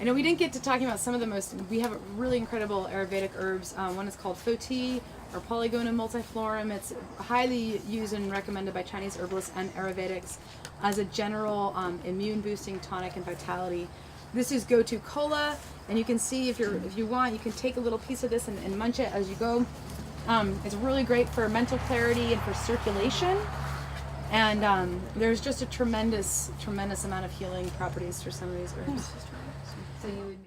I know we didn't get to talking about some of the we have really incredible Ayurvedic herbs. One is called Foti or Polygonum multiflorum. It's highly used and recommended by Chinese herbalists and Ayurvedics as a general immune boosting tonic and vitality. This is Go-To Cola, and you can see if you want, you can take a little piece of this and munch it as you go. It's really great for mental clarity and for circulation. And there's just a tremendous amount of healing properties for some of these herbs. So you would